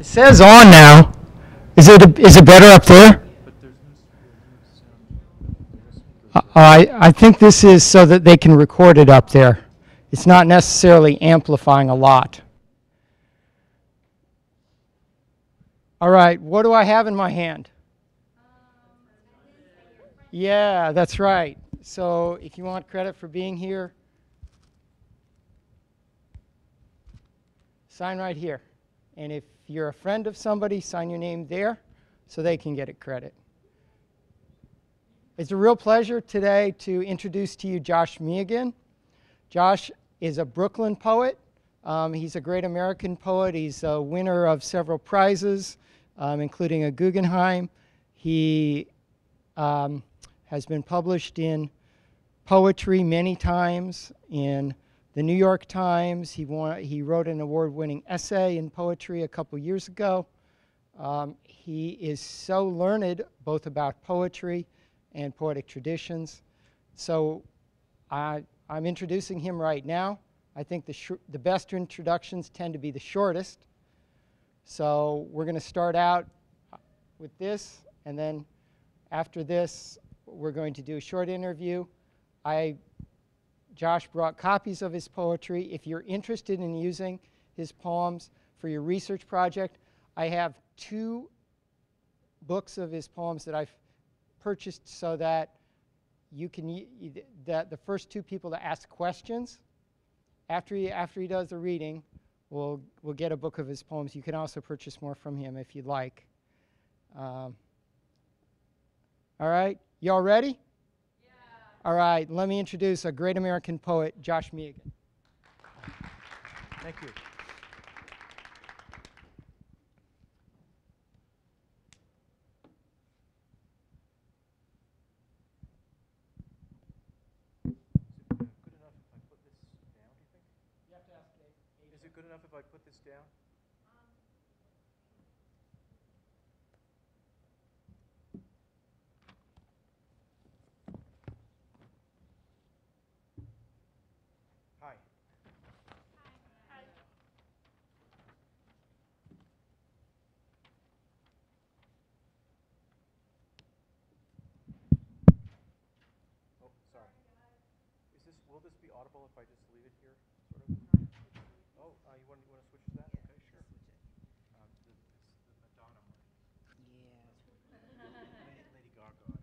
says on now. Is it better up there? I think this is so that they can record it up there. It's not necessarily amplifying a lot. All right, what do I have in my hand? Yeah, that's right. So if you want credit for being here, sign right here. And if you're a friend of somebody, sign your name there so they can get a credit. It's a real pleasure today to introduce to you Josh Mehigan. Josh is a Brooklyn poet. He's a great American poet. He's a winner of several prizes, including a Guggenheim. He has been published in poetry many times in the New York Times. He wrote an award-winning essay in poetry a couple years ago. He is so learned both about poetry and poetic traditions. So I'm introducing him right now. I think the best introductions tend to be the shortest. So we're going to start out with this, and then after this, we're going to do a short interview. Josh brought copies of his poetry. If you're interested in using his poems for your research project, I have 2 books of his poems that I've purchased so that you can that the first 2 people to ask questions after he does the reading will get a book of his poems. You can also purchase more from him if you'd like. All right, y'all ready? Yeah. All right, let me introduce a great American poet, Josh Mehigan. Thank you. Is it good enough if I put this down? Hi. Hi. Oh, sorry. Will this be audible if I just leave it here, sort of? Oh, you want to switch to that? Okay, sure. It's the Madonna one. Yeah. Lady Gaga.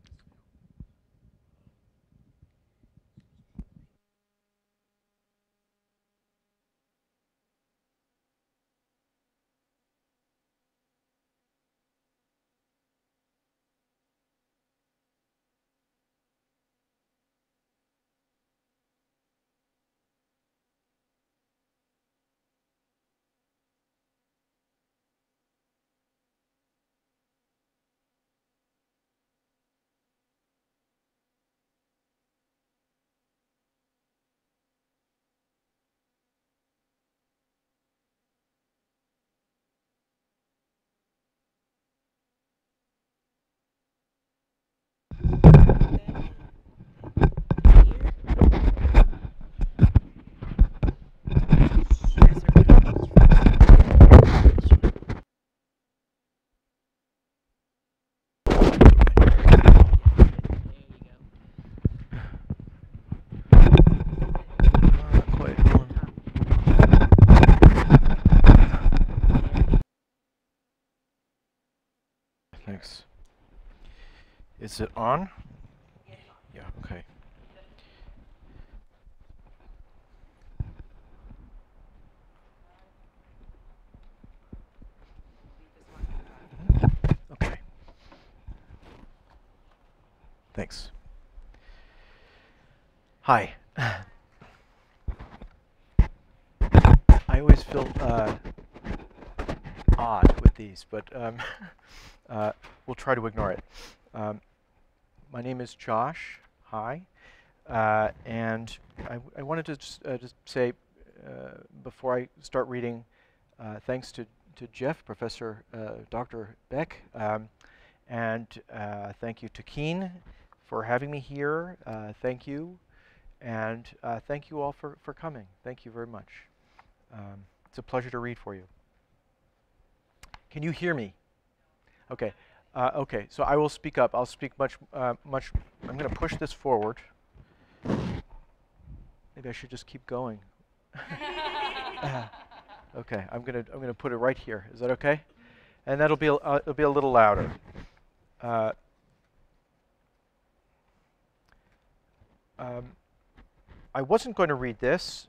Thanks. Is it on? Yeah, okay. Okay. Thanks. Hi. I always feel odd with these, but we'll try to ignore it. My name is Josh. Hi. And I wanted to just say, before I start reading, thanks to Jeff, Professor Dr. Beck, and thank you to Keen for having me here. Thank you. And thank you all for coming. Thank you very much. It's a pleasure to read for you. Can you hear me? Okay. Okay, so I will speak up. I'll speak much. I'm going to push this forward. Maybe I should just keep going. Okay, I'm gonna put it right here. Is that okay? And that'll be it'll be a little louder. I wasn't going to read this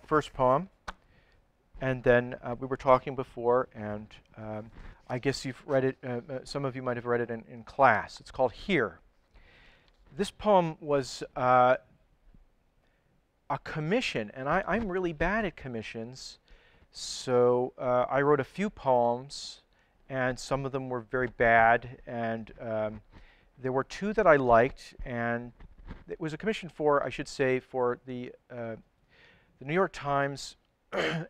first poem, and then we were talking before, and I guess you've read it. Some of you might have read it in class. It's called Here. This poem was a commission, and I'm really bad at commissions, so I wrote a few poems, and some of them were very bad, and there were two that I liked, and it was a commission for, I should say, for the New York Times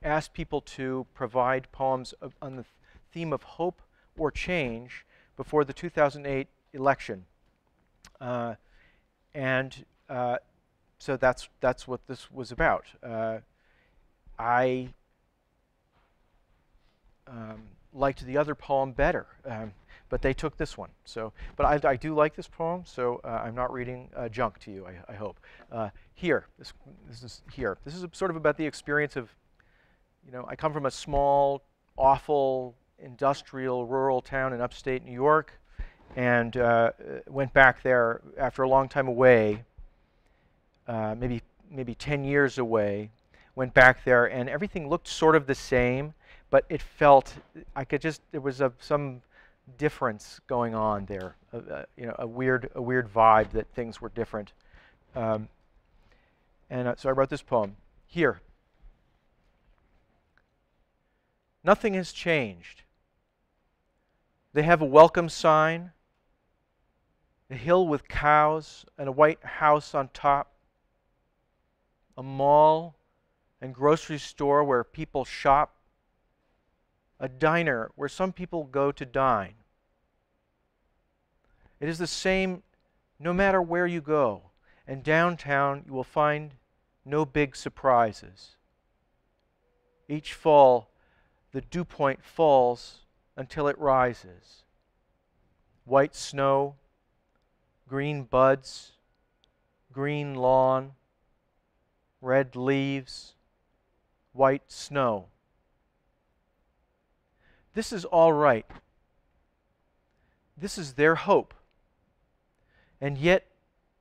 asked people to provide poems on the theme of hope or change before the 2008 election, and so that's what this was about. I liked the other poem better, but they took this one. So, but I do like this poem, so I'm not reading junk to you, I hope. Here, this is Here. This is sort of about the experience of, I come from a small, awful, industrial, rural town in upstate New York, and went back there after a long time away, maybe 10 years away, went back there, and everything looked sort of the same, but it felt, there was some difference going on there, a weird vibe that things were different. So I wrote this poem, Here. Nothing has changed. They have a welcome sign, a hill with cows and a white house on top, a mall and grocery store where people shop, a diner where some people go to dine. It is the same no matter where you go, and downtown you will find no big surprises. Each fall, the dew point falls until it rises. White snow, green buds, green lawn, red leaves, white snow. This is all right. This is their hope. And yet,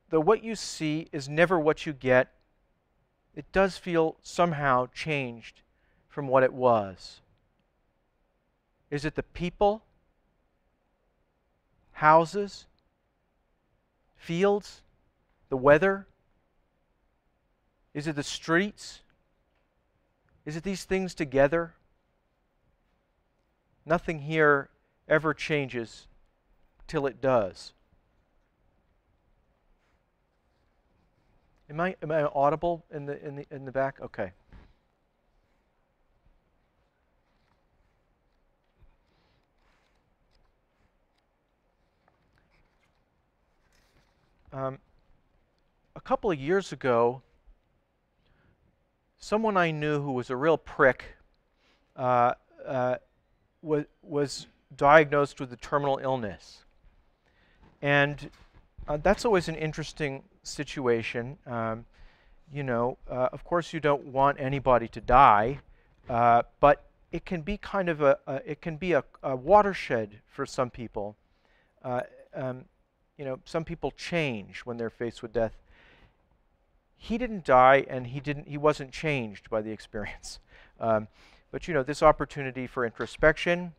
though what you see is never what you get, it does feel somehow changed from what it was. Is it the people, houses, fields, the weather? Is it the streets? Is it these things together? Nothing here ever changes till it does. Am I audible in the back? Okay. A couple of years ago, someone I knew who was a real prick was diagnosed with a terminal illness. And that's always an interesting situation. Of course you don't want anybody to die, but it can be kind of a watershed for some people. Some people change when they're faced with death. He didn't die, and he wasn't changed by the experience. But this opportunity for introspection,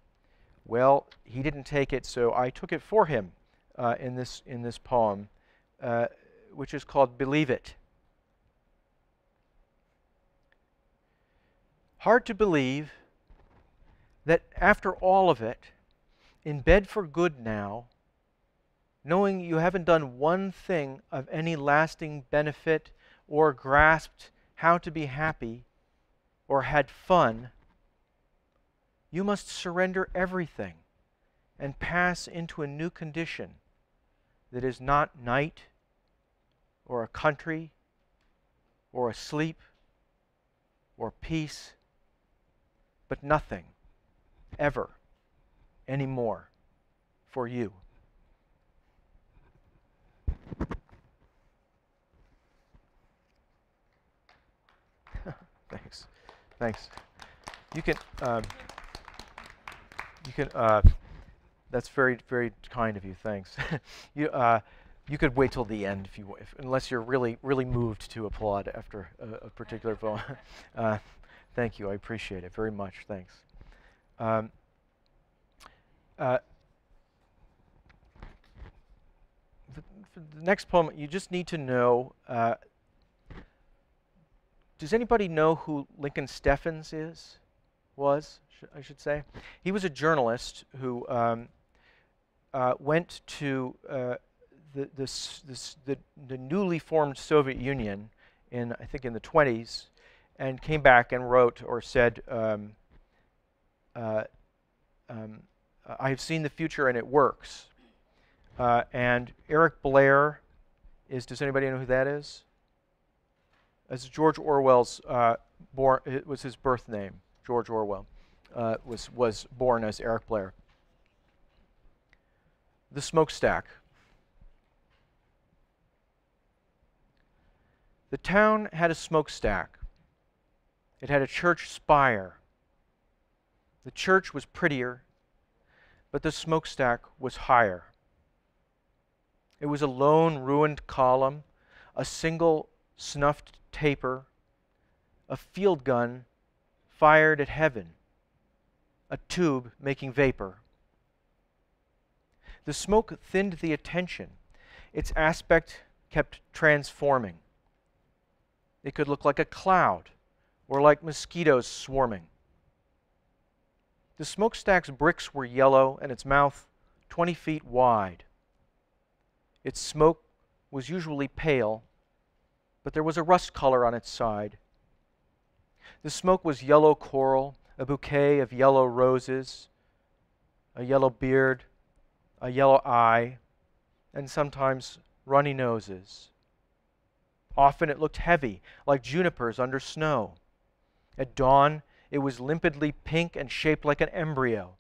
well, he didn't take it, so I took it for him in this poem, which is called Believe It. Hard to believe that after all of it, in bed for good now, knowing you haven't done one thing of any lasting benefit or grasped how to be happy or had fun, you must surrender everything and pass into a new condition that is not night or a country or a sleep or peace, but nothing, ever. anymore for you. Thanks. Thanks. You can, that's very, very kind of you. Thanks. You could wait till the end unless you're really, really moved to applaud after a particular poem. Thank you. I appreciate it very much. Thanks. For the next poem, you just need to know. Does anybody know who Lincoln Steffens I should say. He was a journalist who went to the newly formed Soviet Union I think in the 20s, and came back and wrote or said, I have seen the future and it works. And Eric Blair does anybody know who that is? As George Orwell's it was his birth name. George Orwell was born as Eric Blair. The smokestack. The town had a smokestack. It had a church spire. The church was prettier, but the smokestack was higher. It was a lone ruined column, a single snuffed taper, a field gun fired at heaven, a tube making vapor. The smoke thinned the attention. Its aspect kept transforming. It could look like a cloud or like mosquitoes swarming. The smokestack's bricks were yellow and its mouth 20 feet wide. Its smoke was usually pale, but there was a rust color on its side. The smoke was yellow coral, a bouquet of yellow roses, a yellow beard, a yellow eye, and sometimes runny noses. Often it looked heavy, like junipers under snow. At dawn, it was limpidly pink and shaped like an embryo.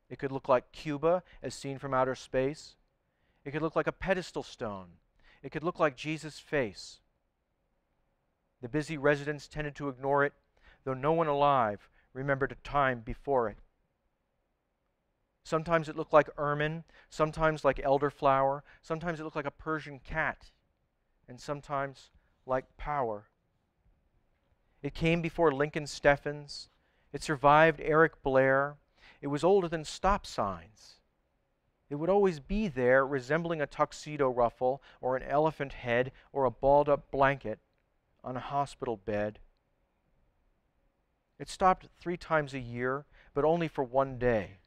It could look like Cuba as seen from outer space. It could look like a pedestal stone. It could look like Jesus' face. The busy residents tended to ignore it, though no one alive remembered a time before it. Sometimes it looked like ermine, sometimes like elderflower, sometimes it looked like a Persian cat, and sometimes like power. It came before Lincoln Steffens. It survived Eric Blair. It was older than stop signs. It would always be there, resembling a tuxedo ruffle or an elephant head or a balled-up blanket on a hospital bed. It stopped 3 times a year, but only for one day.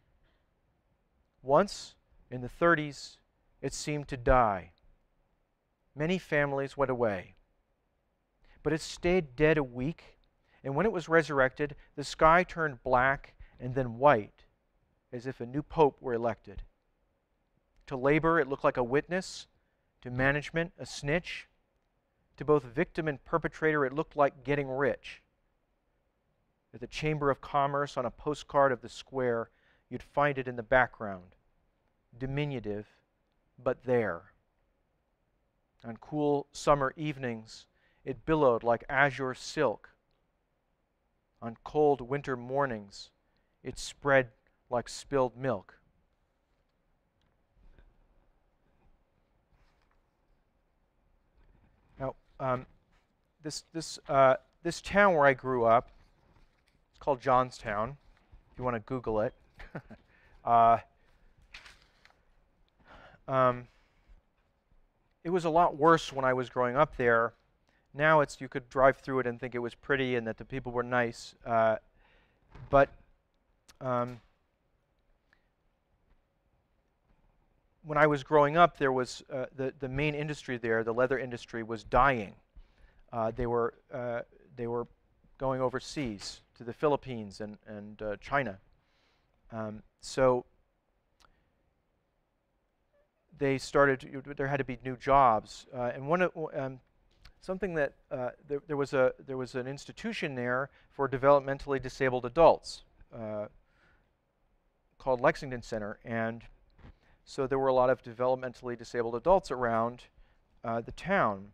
Once, in the 30s, it seemed to die. Many families went away. But it stayed dead a week, and when it was resurrected, the sky turned black and then white, as if a new pope were elected. To labor, it looked like a witness. To management, a snitch. To both victim and perpetrator, it looked like getting rich. At the Chamber of Commerce on a postcard of the square, you'd find it in the background, diminutive, but there. On cool summer evenings, it billowed like azure silk. On cold winter mornings, it spread like spilled milk. Now, this town where I grew up, it's called Johnstown, if you want to Google it. It was a lot worse when I was growing up there. Now you could drive through it and think it was pretty and that the people were nice. But when I was growing up, there was the main industry there, the leather industry, was dying. They were going overseas to the Philippines and China. So they started. There had to be new jobs, and something that there was an institution there for developmentally disabled adults called Lexington Center, and so there were a lot of developmentally disabled adults around the town.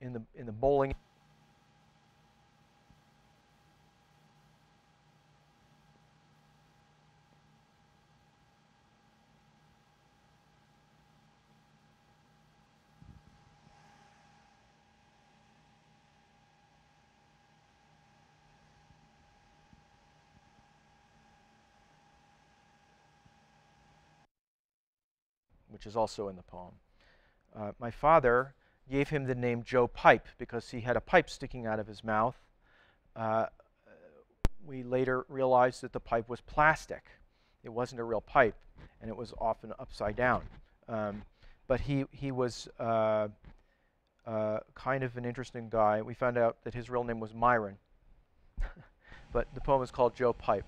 In the bowling, which is also in the poem. My father gave him the name Joe Pipe because he had a pipe sticking out of his mouth. We later realized that the pipe was plastic. It wasn't a real pipe, and it was often upside down. But he was kind of an interesting guy. We found out that his real name was Myron. But the poem is called Joe Pipe.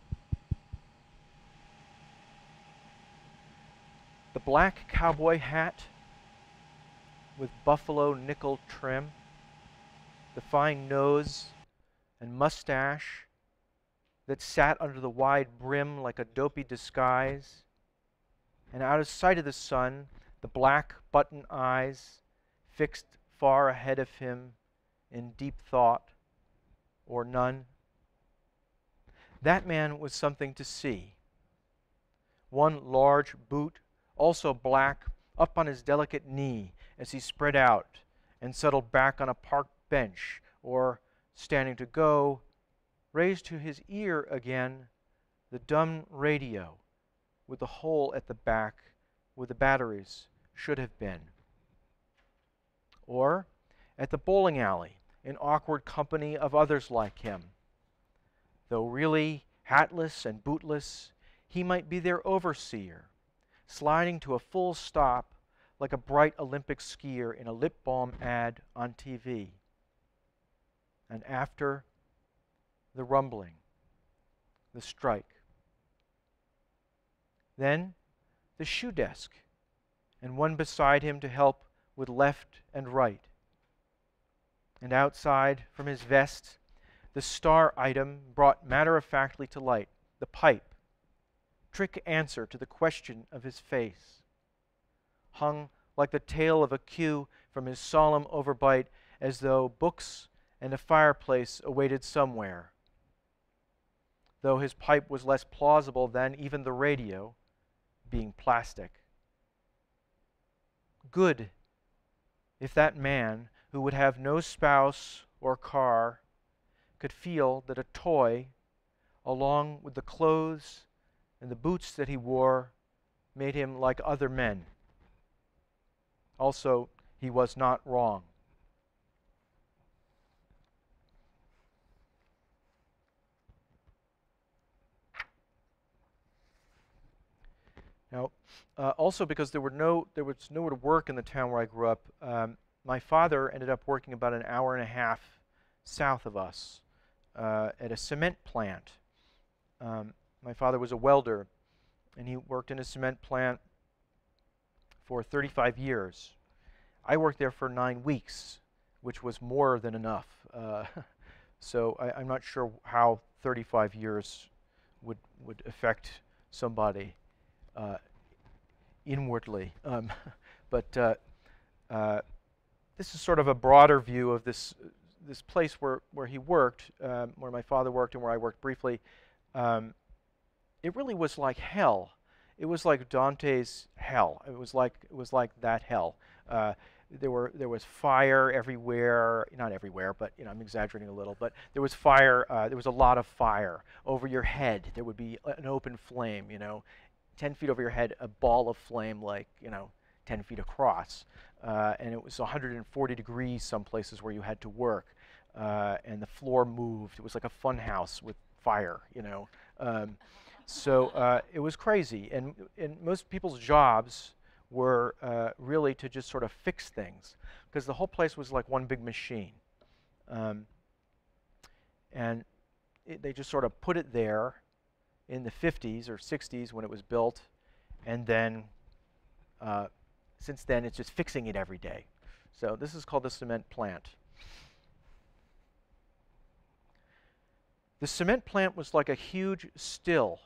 The black cowboy hat with buffalo nickel trim, the fine nose and mustache that sat under the wide brim like a dopey disguise, and out of sight of the sun, the black button eyes fixed far ahead of him in deep thought or none. That man was something to see. One large boot, also black, up on his delicate knee as he spread out and settled back on a park bench, or, standing to go, raised to his ear again the dumb radio with the hole at the back where the batteries should have been. Or at the bowling alley in awkward company of others like him. Though really hatless and bootless, he might be their overseer, sliding to a full stop like a bright Olympic skier in a lip balm ad on TV. And after, the rumbling, the strike. Then the shoe desk, and one beside him to help with left and right. And outside, from his vest, the star item brought matter-of-factly to light, the pipe, trick answer to the question of his face, hung like the tail of a queue from his solemn overbite, as though books and a fireplace awaited somewhere. Though his pipe was less plausible than even the radio, being plastic. Good if that man, who would have no spouse or car, could feel that a toy, along with the clothes and the boots that he wore, made him like other men. Also, he was not wrong. Now, also because there was nowhere to work in the town where I grew up, my father ended up working about an hour and a half south of us at a cement plant. My father was a welder, and he worked in a cement plant for 35 years. I worked there for 9 weeks, which was more than enough. So I'm not sure how 35 years would affect somebody inwardly. But this is sort of a broader view of this place where he worked, where my father worked and where I worked briefly. It really was like hell. It was like Dante's hell. It was like that hell. There was fire everywhere. Not everywhere, but I'm exaggerating a little. But there was fire. There was a lot of fire over your head. There would be an open flame. 10 feet over your head, a ball of flame, like 10 feet across, and it was 140 degrees some places where you had to work, and the floor moved. It was like a fun house with fire. So it was crazy, and most people's jobs were really to just sort of fix things, because the whole place was like one big machine. And they just sort of put it there in the 50s or 60s when it was built, and then since then it's just fixing it every day. So this is called the cement plant. The cement plant was like a huge still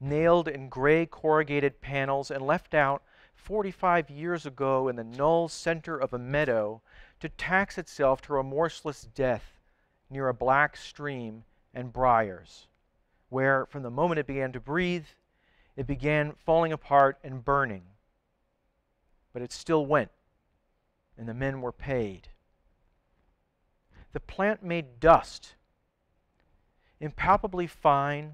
nailed in gray corrugated panels and left out 45 years ago in the null center of a meadow to tax itself to remorseless death near a black stream and briars, where from the moment it began to breathe, it began falling apart and burning. But it still went, and the men were paid. The plant made dust, impalpably fine,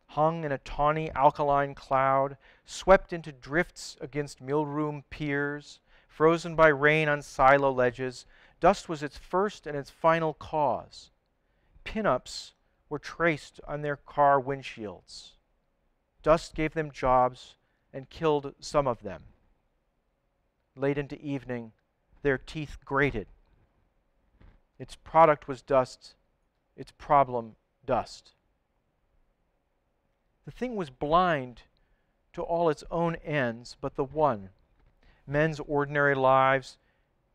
hung in a tawny alkaline cloud, swept into drifts against millroom piers, frozen by rain on silo ledges. Dust was its first and its final cause. Pin-ups were traced on their car windshields. Dust gave them jobs and killed some of them. Late into evening, their teeth grated. Its product was dust, its problem dust. The thing was blind to all its own ends but the one. Men's ordinary lives,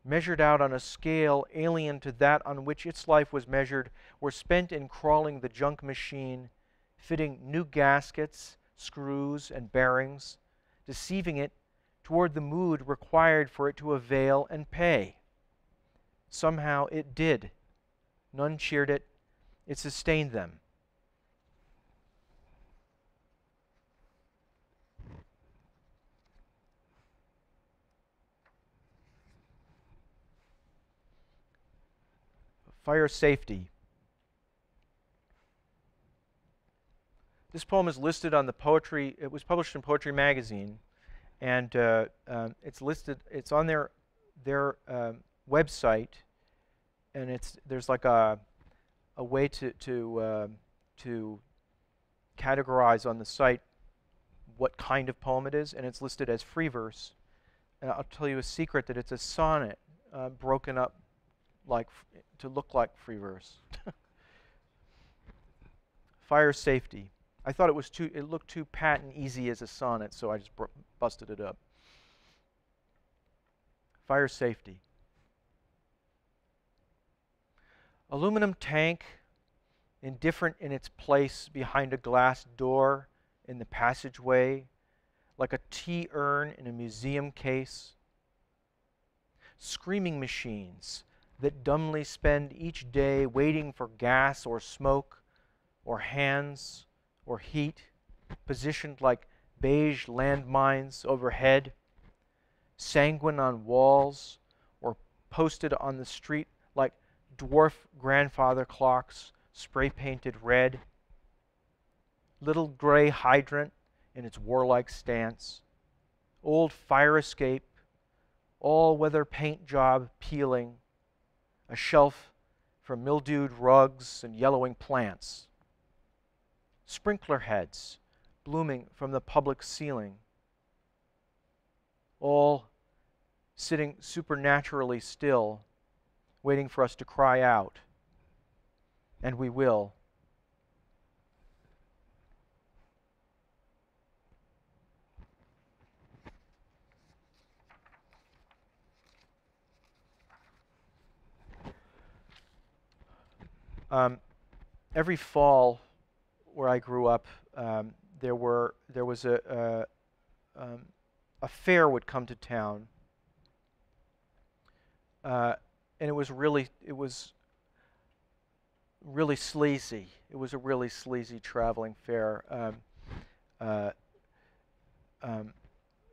measured out on a scale alien to that on which its life was measured, were spent in crawling the junk machine, fitting new gaskets, screws, and bearings, deceiving it toward the mood required for it to avail and pay. Somehow it did. None cheered it. It sustained them. Fire safety. This poem is listed on the poetry, it was published in Poetry Magazine, and it's listed, it's on their website, and there's like a way to categorize on the site what kind of poem it is, and it's listed as free verse. And I'll tell you a secret, that it's a sonnet broken up to look like free verse. Fire safety. I thought it looked too pat and easy as a sonnet, so I just busted it up. Fire safety. Aluminum tank, indifferent in its place behind a glass door in the passageway, like a tea urn in a museum case. Screaming machines that dumbly spend each day waiting for gas or smoke or hands or heat, positioned like beige landmines overhead, sanguine on walls or posted on the street like dwarf grandfather clocks spray-painted red. Little gray hydrant in its warlike stance, old fire escape, all-weather paint job peeling, a shelf for mildewed rugs and yellowing plants. Sprinkler heads blooming from the public ceiling, all sitting supernaturally still, waiting for us to cry out. And we will. Every fall, where I grew up, there was a fair would come to town, and it was really sleazy. It was a really sleazy traveling fair. You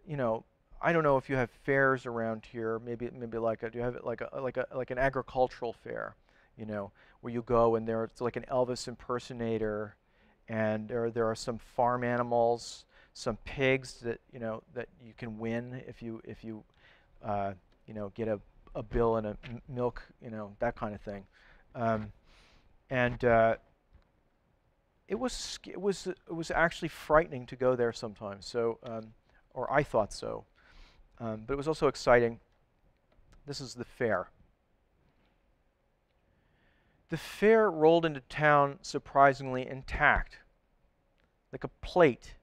know, I don't know if you have fairs around here. Maybe do you have it like an agricultural fair? You know, where you go and it's like an Elvis impersonator, and there are some farm animals, some pigs that you can win if you get a bill and a milk, that kind of thing, and it was actually frightening to go there sometimes. So, or I thought so, but it was also exciting. This is the fair. The fair rolled into town surprisingly intact, like a plate,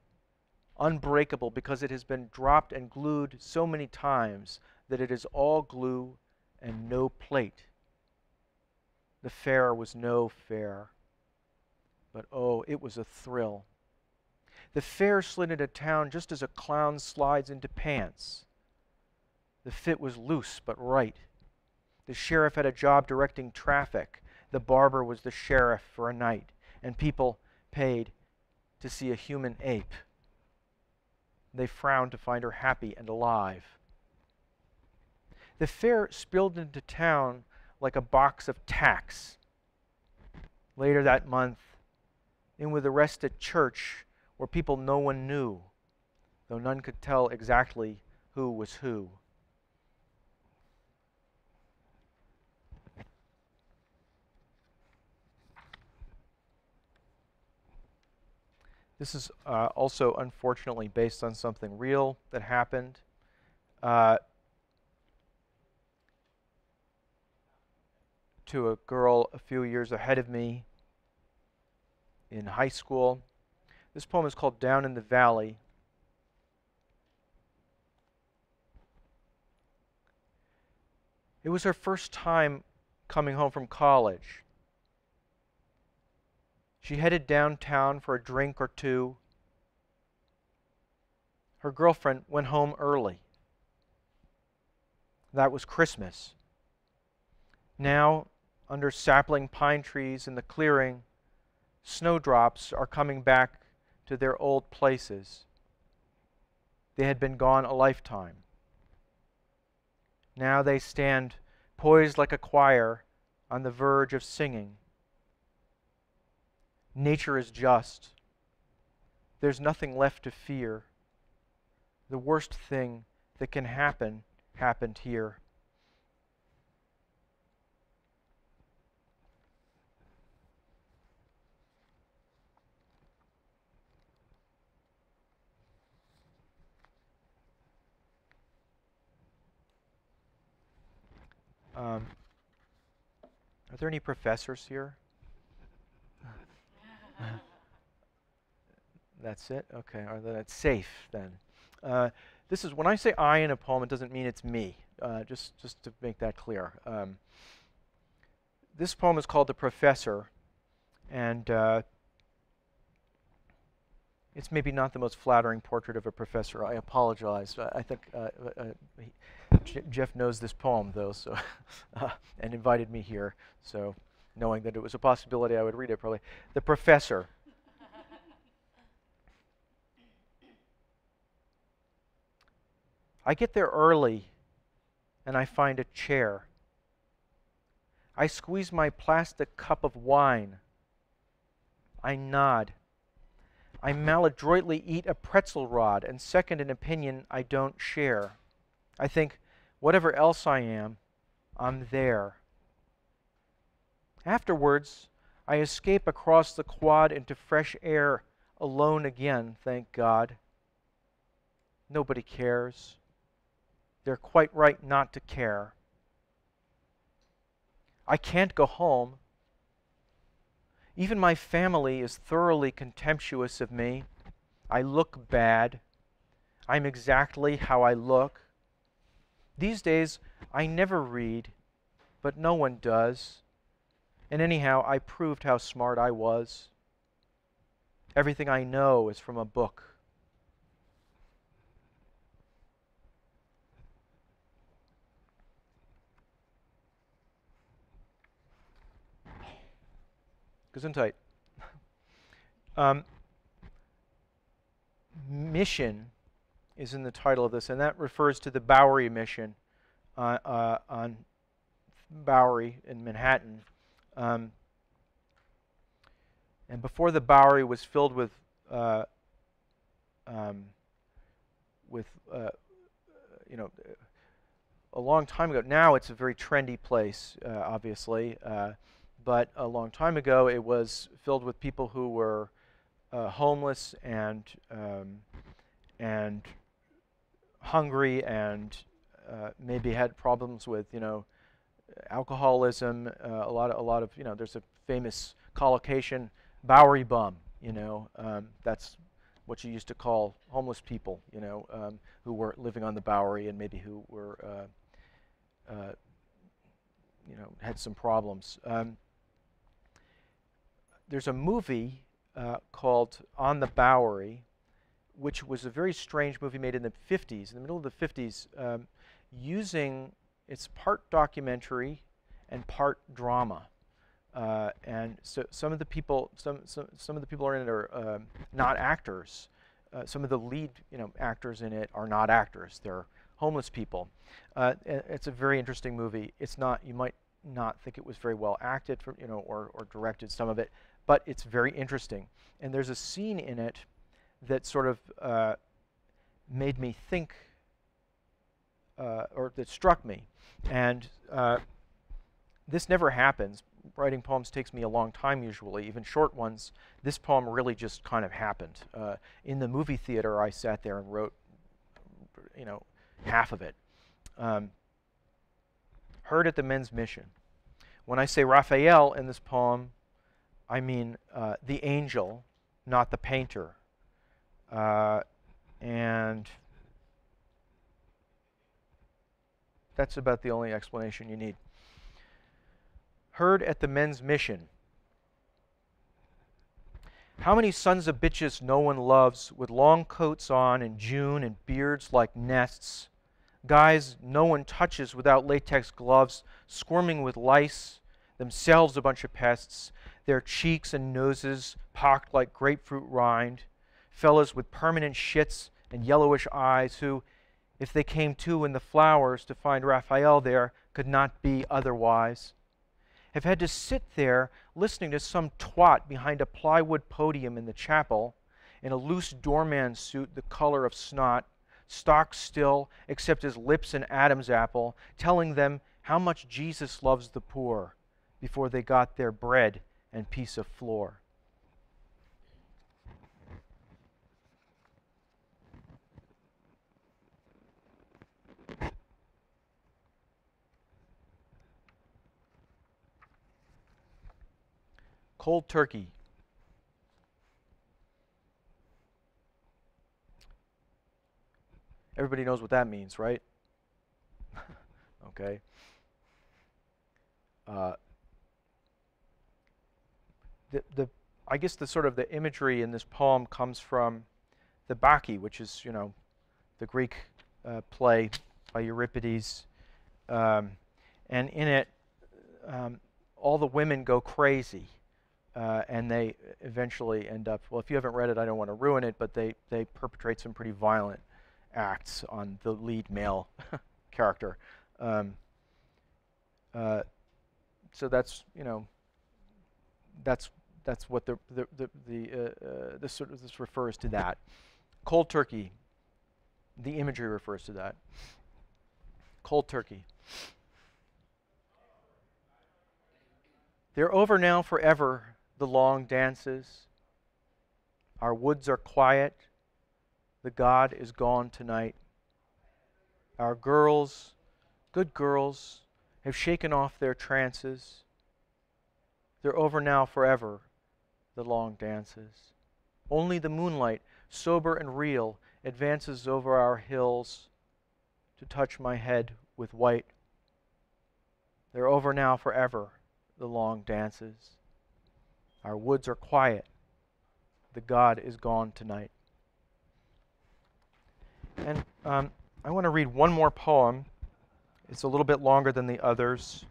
unbreakable because it has been dropped and glued so many times that it is all glue and no plate. The fair was no fair, but oh, it was a thrill. The fare slid into town just as a clown slides into pants. The fit was loose but right. The sheriff had a job directing traffic. The barber was the sheriff for a night, and people paid to see a human ape. They frowned to find her happy and alive. The fare spilled into town like a box of tacks. Later that month, in with the rest at church, where people no one knew, though none could tell exactly who was who. This is also, unfortunately, based on something real that happened. To a girl a few years ahead of me in high school. This poem is called Down in the Valley. It was her first time coming home from college. She headed downtown for a drink or two. Her girlfriend went home early. That was Christmas. Now, under sapling pine trees in the clearing, snowdrops are coming back to their old places. They had been gone a lifetime. Now they stand poised like a choir on the verge of singing. Nature is just. There's nothing left to fear. The worst thing that can happen happened here. Are there any professors here? That's it? Okay, that's safe then. This is, when I say I in a poem, it doesn't mean it's me, just to make that clear. This poem is called The Professor, and it's maybe not the most flattering portrait of a professor. I apologize. I think Jeff knows this poem, though, so and invited me here, so knowing that it was a possibility I would read it probably. The Professor. I get there early, and I find a chair. I squeeze my plastic cup of wine. I nod. I maladroitly eat a pretzel rod and second an opinion I don't share. I think, whatever else I am, I'm there. Afterwards, I escape across the quad into fresh air, alone again, thank God. Nobody cares. They're quite right not to care. I can't go home. Even my family is thoroughly contemptuous of me. I look bad. I'm exactly how I look. These days, I never read, but no one does. And anyhow, I proved how smart I was. Everything I know is from a book. Gesundheit. Mission is in the title of this, and that refers to the Bowery mission on Bowery in Manhattan. And before the Bowery was filled with you know, a long time ago. Now it's a very trendy place, obviously. But a long time ago, it was filled with people who were homeless and hungry and maybe had problems with, alcoholism. A lot of, there's a famous collocation, Bowery bum. That's what you used to call homeless people. Who were living on the Bowery and maybe who were, had some problems. There's a movie called On the Bowery, which was a very strange movie made in the 50s, in the middle of the 50s, using, it's part documentary and part drama. And so some of the people, some of the people are in it are not actors. Some of the lead, actors in it are not actors. They're homeless people. It's a very interesting movie. It's not, you might not think it was very well acted, or directed, some of it, but it's very interesting. And there's a scene in it that sort of made me think, or that struck me. And this never happens. Writing poems takes me a long time usually, even short ones. This poem really just kind of happened. In the movie theater, I sat there and wrote, half of it. Heard at the men's mission. When I say Raphael in this poem, I mean the angel, not the painter. And that's about the only explanation you need. Heard at the men's mission. How many sons of bitches no one loves, with long coats on in June and beards like nests, guys no one touches without latex gloves, squirming with lice, themselves a bunch of pests, their cheeks and noses pocked like grapefruit rind, fellas with permanent shits and yellowish eyes who, if they came to in the flowers to find Raphael there, could not be otherwise, have had to sit there listening to some twat behind a plywood podium in the chapel in a loose doorman suit the color of snot, stock still except his lips an Adam's apple, telling them how much Jesus loves the poor before they got their bread and piece of floor. Cold turkey. Everybody knows what that means, right? Okay. I guess the sort of the imagery in this poem comes from the Bacchae, which is, the Greek play by Euripides. And in it, all the women go crazy. And they eventually end up, well, if you haven't read it, I don't want to ruin it, but they perpetrate some pretty violent acts on the lead male character. So that's, that's what this refers to that. Cold turkey, the imagery refers to that. Cold turkey. They're over now forever, the long dances. Our woods are quiet. The God is gone tonight. Our girls, good girls, have shaken off their trances. They're over now forever, the long dances. Only the moonlight, sober and real, advances over our hills to touch my head with white. They're over now forever, the long dances. Our woods are quiet. The God is gone tonight. And I want to read one more poem. It's a little bit longer than the others.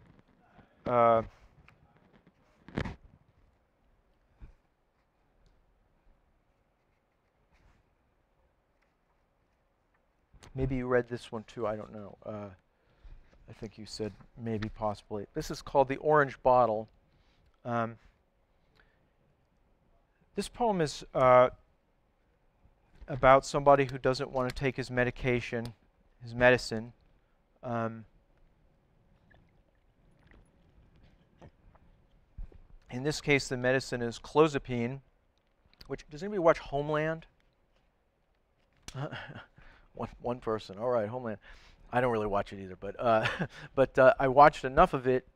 Maybe you read this one too, I don't know. I think you said maybe, possibly. This is called The Orange Bottle. This poem is about somebody who doesn't want to take his medication, his medicine. In this case, the medicine is clozapine, which, does anybody watch Homeland? One person. All right, Homeland. I don't really watch it either, but I watched enough of it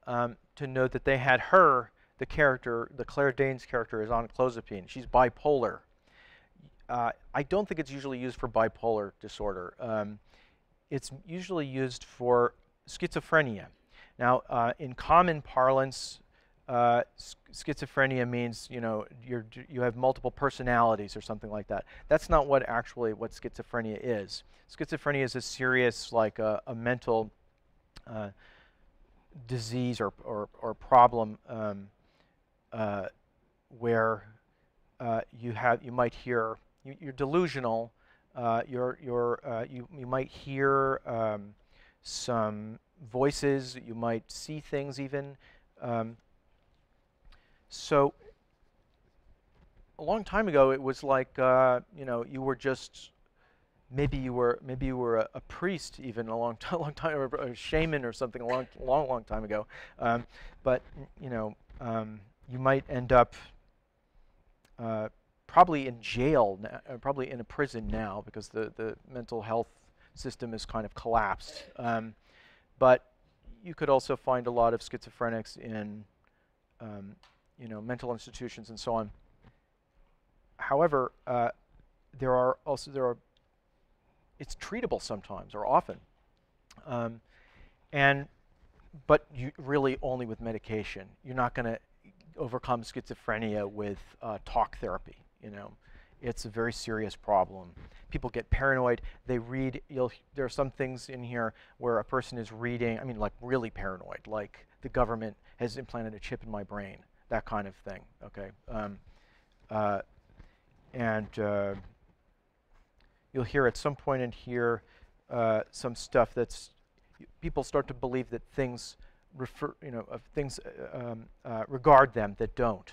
to know that they had her, the character, the Claire Danes character, is on clozapine. She's bipolar. I don't think it's usually used for bipolar disorder. It's usually used for schizophrenia. Now, in common parlance, schizophrenia means, you have multiple personalities or something like that. That's not what schizophrenia is. Schizophrenia is a serious, like a mental disease or problem where you might hear you're delusional. You might hear some voices. You might see things even. So a long time ago, it was like you were just maybe you were a priest even a long time, or a shaman or something a long time ago. But you might end up probably in jail, probably in a prison now, because the mental health system is kind of collapsed. But you could also find a lot of schizophrenics in mental institutions and so on. However, it's treatable sometimes or often, but really only with medication. You're not going to overcome schizophrenia with talk therapy. It's a very serious problem. People get paranoid. They read. There are some things in here where a person is reading. I mean, like really paranoid, like the government has implanted a chip in my brain. That kind of thing. Okay. You'll hear at some point in here some stuff that's people start to believe that things regard them that don't.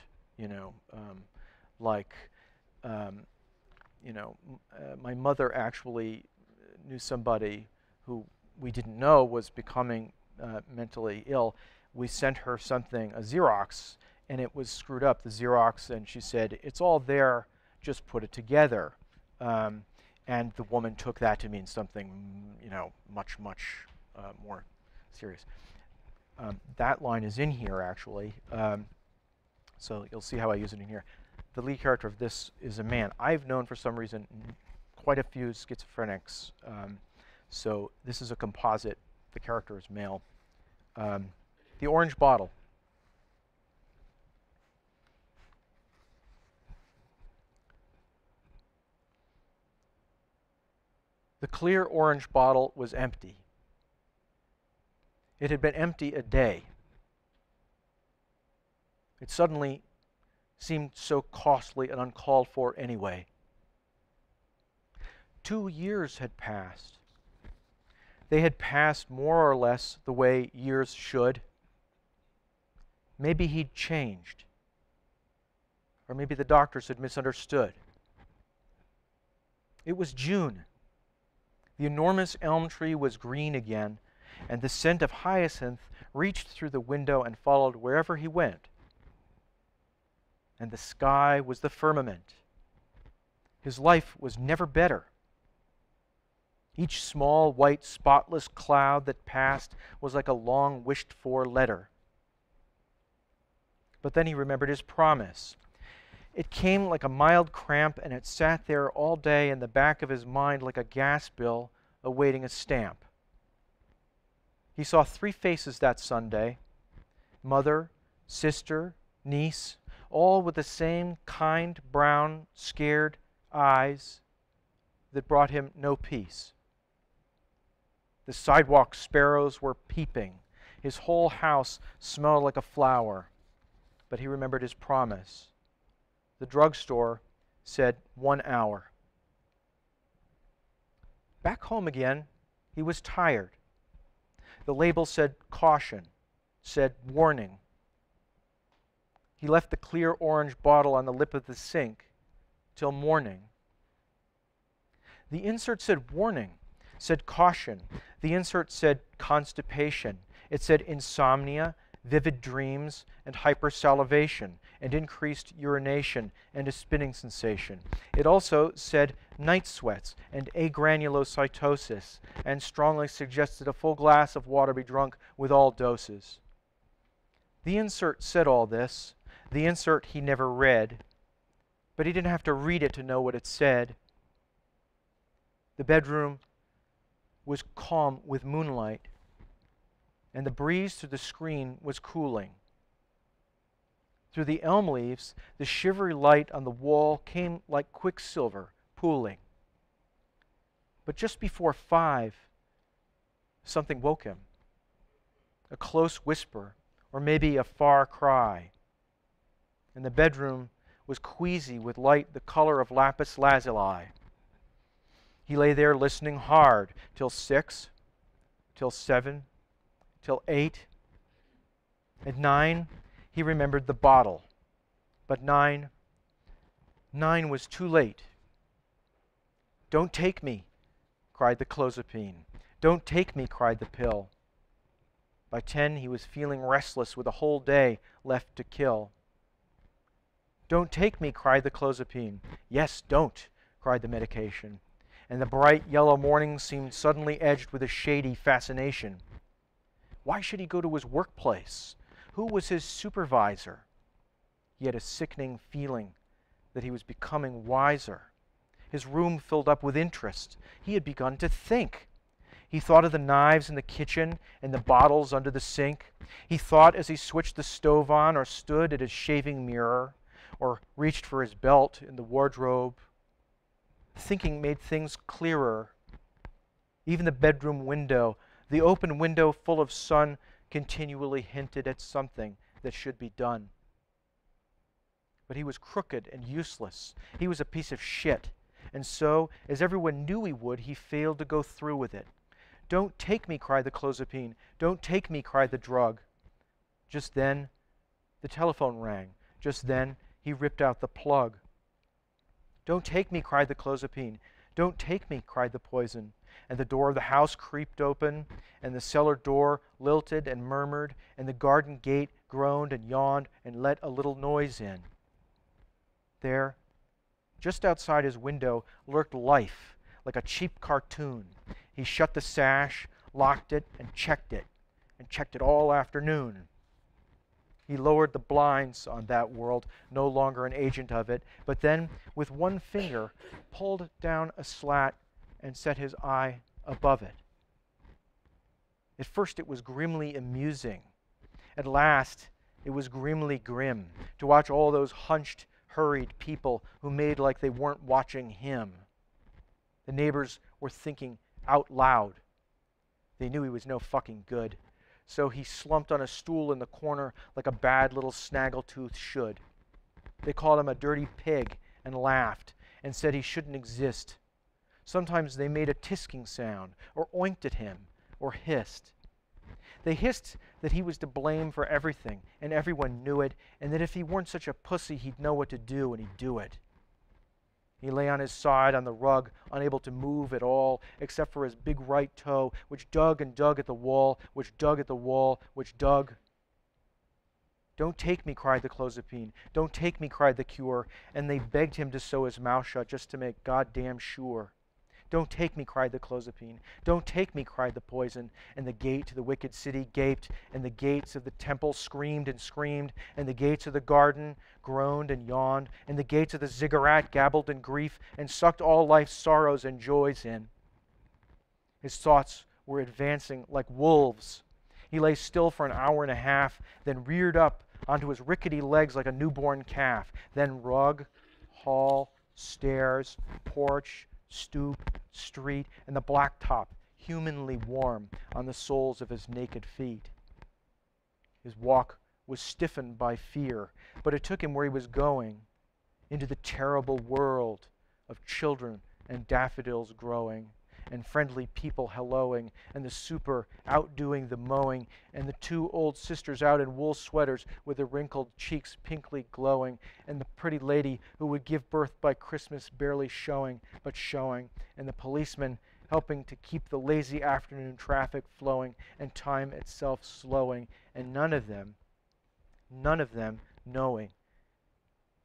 My mother actually knew somebody who we didn't know was becoming mentally ill. We sent her something, a Xerox, and it was screwed up, the Xerox, and she said, "It's all there, just put it together." And the woman took that to mean something, much more serious. That line is in here, actually. So you'll see how I use it in here. The lead character of this is a man. I've known, for some reason, quite a few schizophrenics. So this is a composite. The character is male. The orange bottle. The clear orange bottle was empty. It had been empty a day. It suddenly seemed so costly and uncalled for anyway. 2 years had passed. They had passed more or less the way years should. Maybe he'd changed. Or maybe the doctors had misunderstood. It was June. The enormous elm tree was green again, and the scent of hyacinth reached through the window and followed wherever he went. And the sky was the firmament. His life was never better. Each small, white, spotless cloud that passed was like a long, wished-for letter. But then he remembered his promise. It came like a mild cramp, and it sat there all day in the back of his mind like a gas bill awaiting a stamp. He saw 3 faces that Sunday: mother, sister, niece, all with the same kind, brown, scared eyes that brought him no peace. The sidewalk sparrows were peeping. His whole house smelled like a flower. But he remembered his promise. The drugstore said 1 hour. Back home again, he was tired. The label said caution, said warning. He left the clear orange bottle on the lip of the sink till morning. The insert said warning, said caution. The insert said constipation. It said insomnia, vivid dreams, and hypersalivation, and increased urination and a spinning sensation. It also said night sweats and agranulocytosis, and strongly suggested a full glass of water be drunk with all doses. The insert said all this. The insert he never read, but he didn't have to read it to know what it said. The bedroom was calm with moonlight, and the breeze through the screen was cooling. Through the elm leaves, the shivery light on the wall came like quicksilver, pooling. But just before 5, something woke him. A close whisper, or maybe a far cry. And the bedroom was queasy with light the color of lapis lazuli. He lay there listening hard till 6, till 7, till 8. At 9, he remembered the bottle. But 9 was too late. "Don't take me," cried the clozapine. "Don't take me," cried the pill. By 10, he was feeling restless with a whole day left to kill. "Don't take me," cried the clozapine. "Yes, don't," cried the medication. And the bright yellow morning seemed suddenly edged with a shady fascination. Why should he go to his workplace? Who was his supervisor? He had a sickening feeling that he was becoming wiser. His room filled up with interest. He had begun to think. He thought of the knives in the kitchen and the bottles under the sink. He thought as he switched the stove on or stood at his shaving mirror or reached for his belt in the wardrobe. Thinking made things clearer. Even the bedroom window, the open window full of sun, continually hinted at something that should be done. But he was crooked and useless. He was a piece of shit. And so, as everyone knew he would, he failed to go through with it. "Don't take me," cried the clozapine. "Don't take me," cried the drug. Just then, the telephone rang. Just then, he ripped out the plug. "Don't take me," cried the clozapine. "Don't take me," cried the poison. And the door of the house creaked open, and the cellar door lilted and murmured, and the garden gate groaned and yawned and let a little noise in. There, just outside his window, lurked life, like a cheap cartoon. He shut the sash, locked it, and checked it all afternoon. He lowered the blinds on that world, no longer an agent of it, but then, with one finger, pulled down a slat and set his eye above it. At first it was grimly amusing. At last it was grimly grim to watch all those hunched, hurried people who made like they weren't watching him. The neighbors were thinking out loud. They knew he was no fucking good. So he slumped on a stool in the corner like a bad little snaggletooth should. They called him a dirty pig and laughed and said he shouldn't exist. Sometimes they made a tisking sound or oinked at him or hissed. They hissed that he was to blame for everything and everyone knew it, and that if he weren't such a pussy he'd know what to do and he'd do it. He lay on his side on the rug, unable to move at all, except for his big right toe, which dug and dug at the wall, which dug at the wall, which dug. "Don't take me," cried the clozapine. "Don't take me," cried the cure, and they begged him to sew his mouth shut just to make goddamn sure. "Don't take me," cried the clozapine. "Don't take me," cried the poison, and the gate to the wicked city gaped, and the gates of the temple screamed and screamed, and the gates of the garden groaned and yawned, and the gates of the ziggurat gabbled in grief and sucked all life's sorrows and joys in. His thoughts were advancing like wolves. He lay still for an hour and a half, then reared up onto his rickety legs like a newborn calf, then rug, hall, stairs, porch, stoop, street, and the blacktop, humanly warm on the soles of his naked feet. His walk was stiffened by fear, but it took him where he was going, into the terrible world of children and daffodils growing, and friendly people helloing, and the super outdoing the mowing, and the 2 old sisters out in wool sweaters with their wrinkled cheeks pinkly glowing, and the pretty lady who would give birth by Christmas barely showing, but showing, and the policeman helping to keep the lazy afternoon traffic flowing and time itself slowing, and none of them knowing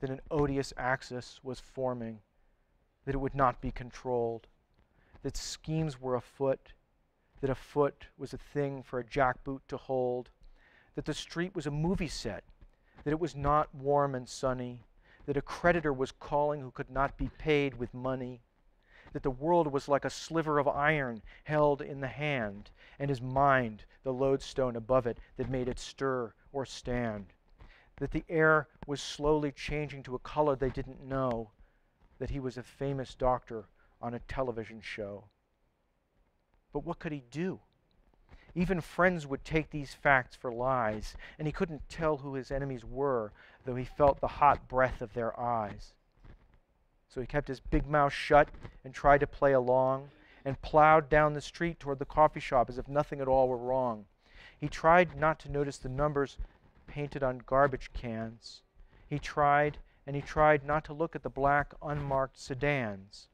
that an odious axis was forming, that it would not be controlled, that schemes were afoot, that a foot was a thing for a jackboot to hold, that the street was a movie set, that it was not warm and sunny, that a creditor was calling who could not be paid with money, that the world was like a sliver of iron held in the hand, and his mind the lodestone above it that made it stir or stand, that the air was slowly changing to a color they didn't know, that he was a famous doctor on a television show. But what could he do? Even friends would take these facts for lies, and he couldn't tell who his enemies were, though he felt the hot breath of their eyes. So he kept his big mouth shut and tried to play along, and plowed down the street toward the coffee shop as if nothing at all were wrong. He tried not to notice the numbers painted on garbage cans. He tried and he tried not to look at the black, unmarked sedans.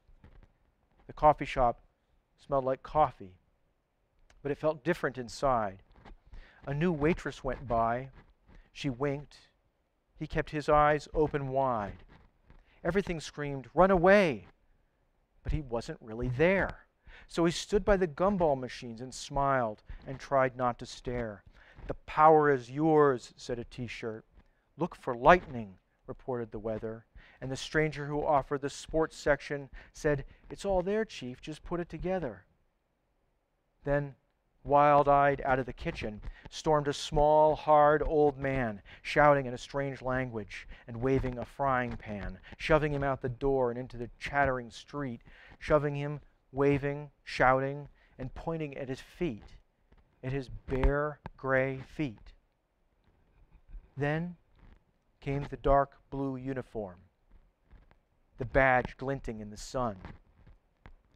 The coffee shop smelled like coffee, but it felt different inside. A new waitress went by. She winked. He kept his eyes open wide. Everything screamed, "Run away!" But he wasn't really there. So he stood by the gumball machines and smiled and tried not to stare. "The power is yours," said a T-shirt. "Look for lightning," reported the weather. And the stranger who offered the sports section said, "It's all there, Chief, just put it together." Then, wild-eyed out of the kitchen, stormed a small, hard old man, shouting in a strange language and waving a frying pan, shoving him out the door and into the chattering street, shoving him, waving, shouting, and pointing at his feet, at his bare, gray feet. Then came the dark blue uniform, the badge glinting in the sun,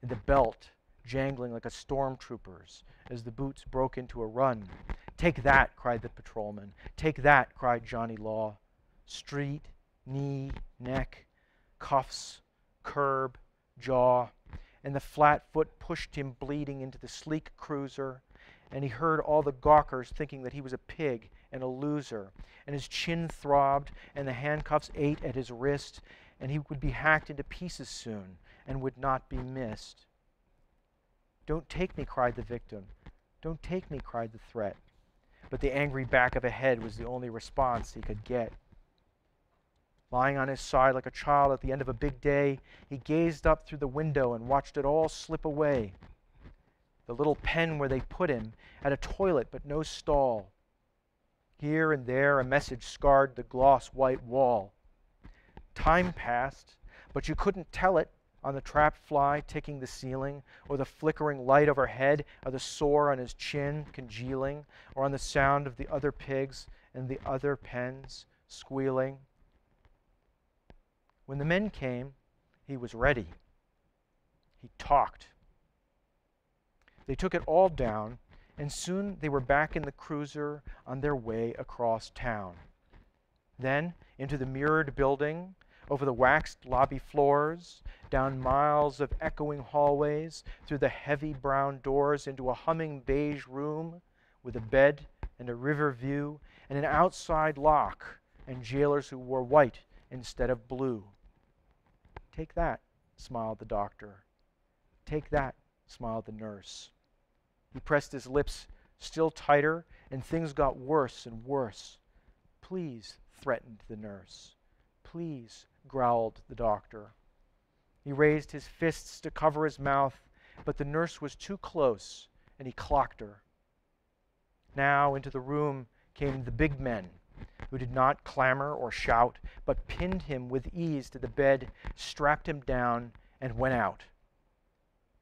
and the belt jangling like a stormtrooper's as the boots broke into a run. "Take that," cried the patrolman. "Take that," cried Johnny Law. Street, knee, neck, cuffs, curb, jaw, and the flat foot pushed him bleeding into the sleek cruiser, and he heard all the gawkers thinking that he was a pig and a loser, and his chin throbbed, and the handcuffs ate at his wrist, and he would be hacked into pieces soon and would not be missed. "Don't take me," cried the victim. "Don't take me," cried the threat. But the angry back of a head was the only response he could get. Lying on his side like a child at the end of a big day, he gazed up through the window and watched it all slip away. The little pen where they put him had a toilet but no stall. Here and there a message scarred the gloss white wall. Time passed, but you couldn't tell it on the trapped fly ticking the ceiling, or the flickering light overhead, or the sore on his chin congealing, or on the sound of the other pigs and the other pens squealing. When the men came, he was ready. He talked. They took it all down, and soon they were back in the cruiser on their way across town. Then into the mirrored building, over the waxed lobby floors, down miles of echoing hallways, through the heavy brown doors into a humming beige room with a bed and a river view and an outside lock and jailers who wore white instead of blue. "Take that," smiled the doctor. "Take that," smiled the nurse. He pressed his lips still tighter, and things got worse and worse. "Please," threatened the nurse. "Please," growled the doctor. He raised his fists to cover his mouth, but the nurse was too close, and he clocked her. Now into the room came the big men, who did not clamor or shout, but pinned him with ease to the bed, strapped him down, and went out.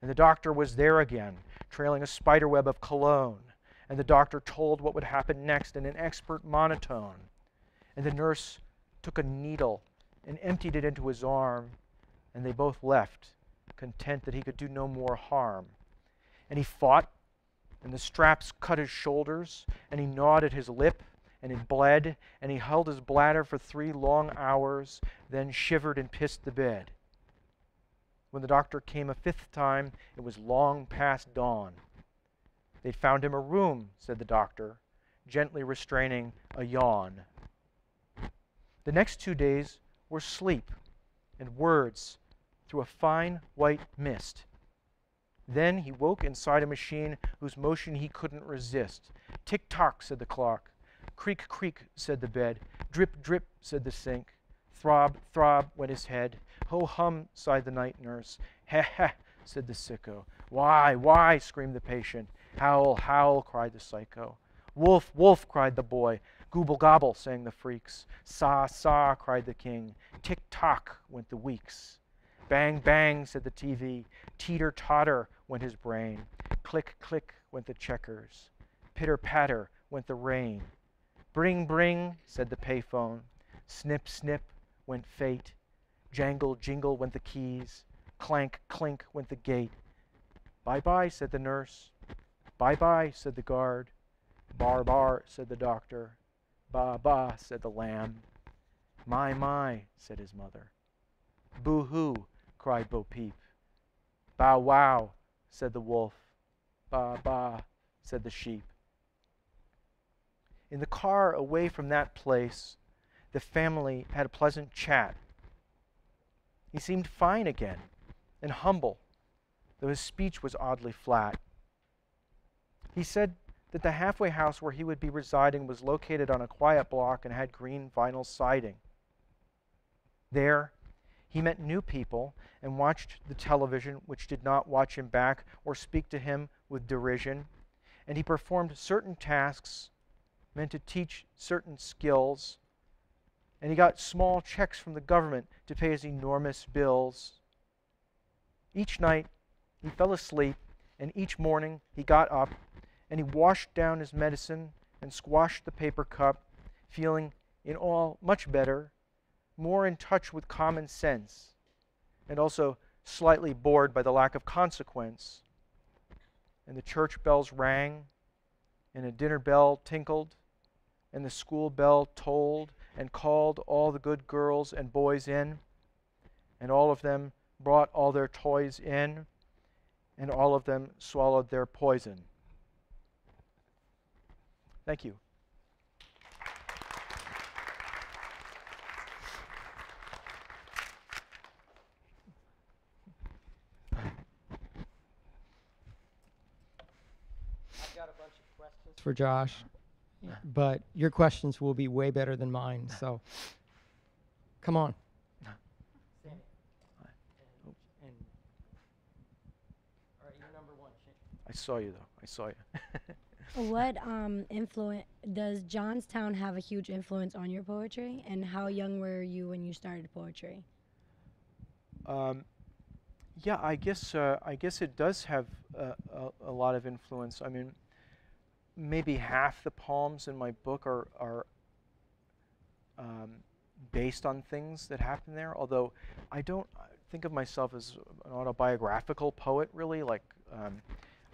And the doctor was there again, trailing a spiderweb of cologne, and the doctor told what would happen next in an expert monotone. And the nurse took a needle and emptied it into his arm, and they both left, content that he could do no more harm. And he fought, and the straps cut his shoulders, and he gnawed at his lip, and it bled, and he held his bladder for 3 long hours, then shivered and pissed the bed. When the doctor came a 5th time, it was long past dawn. "They'd found him a room," said the doctor, gently restraining a yawn. The next 2 days were sleep and words through a fine white mist. Then he woke inside a machine whose motion he couldn't resist. "Tick-tock," said the clock. "Creak, creak," said the bed. "Drip, drip," said the sink. "Throb, throb," went his head. "Ho-hum," sighed the night nurse. "Heh-heh," said the sicko. Why," screamed the patient. "Howl, howl," cried the psycho. "Wolf, wolf," cried the boy. Gooble gobble, sang the freaks. Saw, saw, cried the king. Tick-tock went the weeks. Bang, bang, said the TV. Teeter-totter went his brain. Click, click went the checkers. Pitter-patter went the rain. Bring, bring, said the payphone. Snip, snip went fate. Jangle, jingle went the keys. Clank, clink went the gate. Bye-bye, said the nurse. Bye-bye, said the guard. Bar, bar, said the doctor. Ba, ba, said the lamb. My, said his mother. Boo-hoo, cried Bo Peep. Bow, wow, said the wolf. Ba, ba, said the sheep. In the car away from that place, the family had a pleasant chat. He seemed fine again and humble, though his speech was oddly flat. He said that the halfway house where he would be residing was located on a quiet block and had green vinyl siding. There, he met new people and watched the television, which did not watch him back or speak to him with derision, and he performed certain tasks meant to teach certain skills, and he got small checks from the government to pay his enormous bills. Each night, he fell asleep, and each morning he got up, and he washed down his medicine and squashed the paper cup, feeling in all much better, more in touch with common sense, and also slightly bored by the lack of consequence. And the church bells rang, and a dinner bell tinkled, and the school bell tolled and called all the good girls and boys in, and all of them brought all their toys in, and all of them swallowed their poison. Thank you. I've got a bunch of questions for Josh, but your questions will be way better than mine, so come on. Stand. And all right, you're number one. I saw you, though. I saw you. What influence does Johnstown have a huge influence on your poetry? And how young were you when you started poetry? Yeah, I guess it does have a lot of influence. I mean, maybe half the poems in my book are based on things that happen there. Although I don't think of myself as an autobiographical poet, really. Like,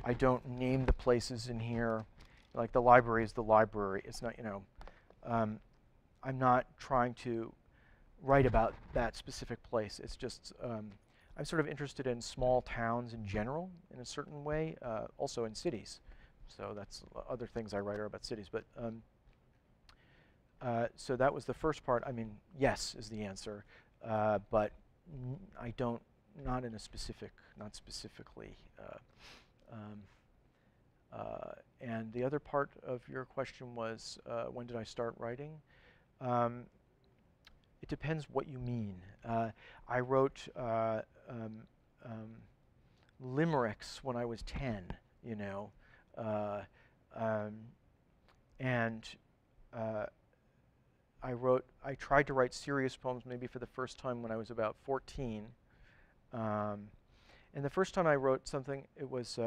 I don't name the places in here. Like, the library is the library. It's not, I'm not trying to write about that specific place. It's just, I'm sort of interested in small towns in general in a certain way, also in cities. So that's other things I write are about cities. But so that was the first part. I mean, yes is the answer, but I don't, not in a specific, not specifically. And the other part of your question was, when did I start writing? It depends what you mean. I wrote limericks when I was 10, and I tried to write serious poems maybe for the first time when I was about 14. And the first time I wrote something, it was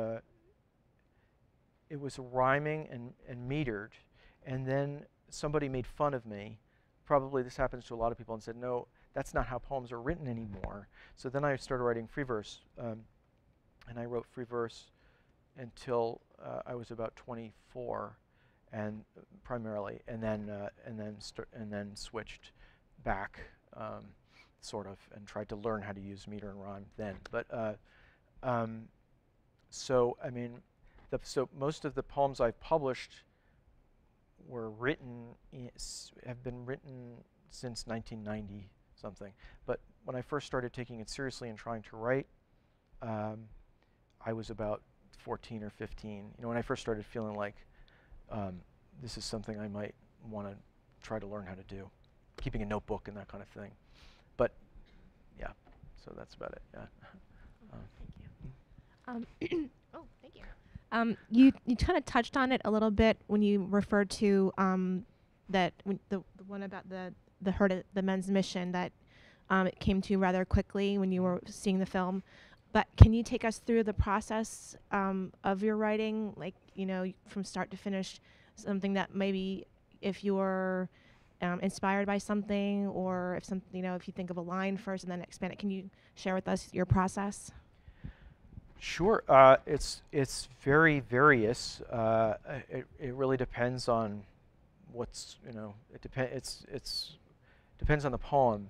rhyming and metered, and then somebody made fun of me. Probably this happens to a lot of people, and said, no, that's not how poems are written anymore. So then I started writing free verse, and I wrote free verse until I was about 24, and primarily, and then switched back, sort of, and tried to learn how to use meter and rhyme then. But so I mean, so most of the poems I've published were written, have been written since 1990 something. But when I first started taking it seriously and trying to write, I was about 14 or 15. When I first started feeling like this is something I might want to try to learn how to do, keeping a notebook and that kind of thing. But yeah, so that's about it. Yeah. Thank you. Oh, thank you. You kind of touched on it a little bit when you referred to that the one about the hurt at the men's mission that it came to you rather quickly when you were seeing the film. But can you take us through the process of your writing, like, you know, from start to finish, something that maybe if you're inspired by something, or if something, you know, if you think of a line first and then expand it, can you share with us your process? Sure. It's very various. It really depends on what's, you know, it's depends on the poem.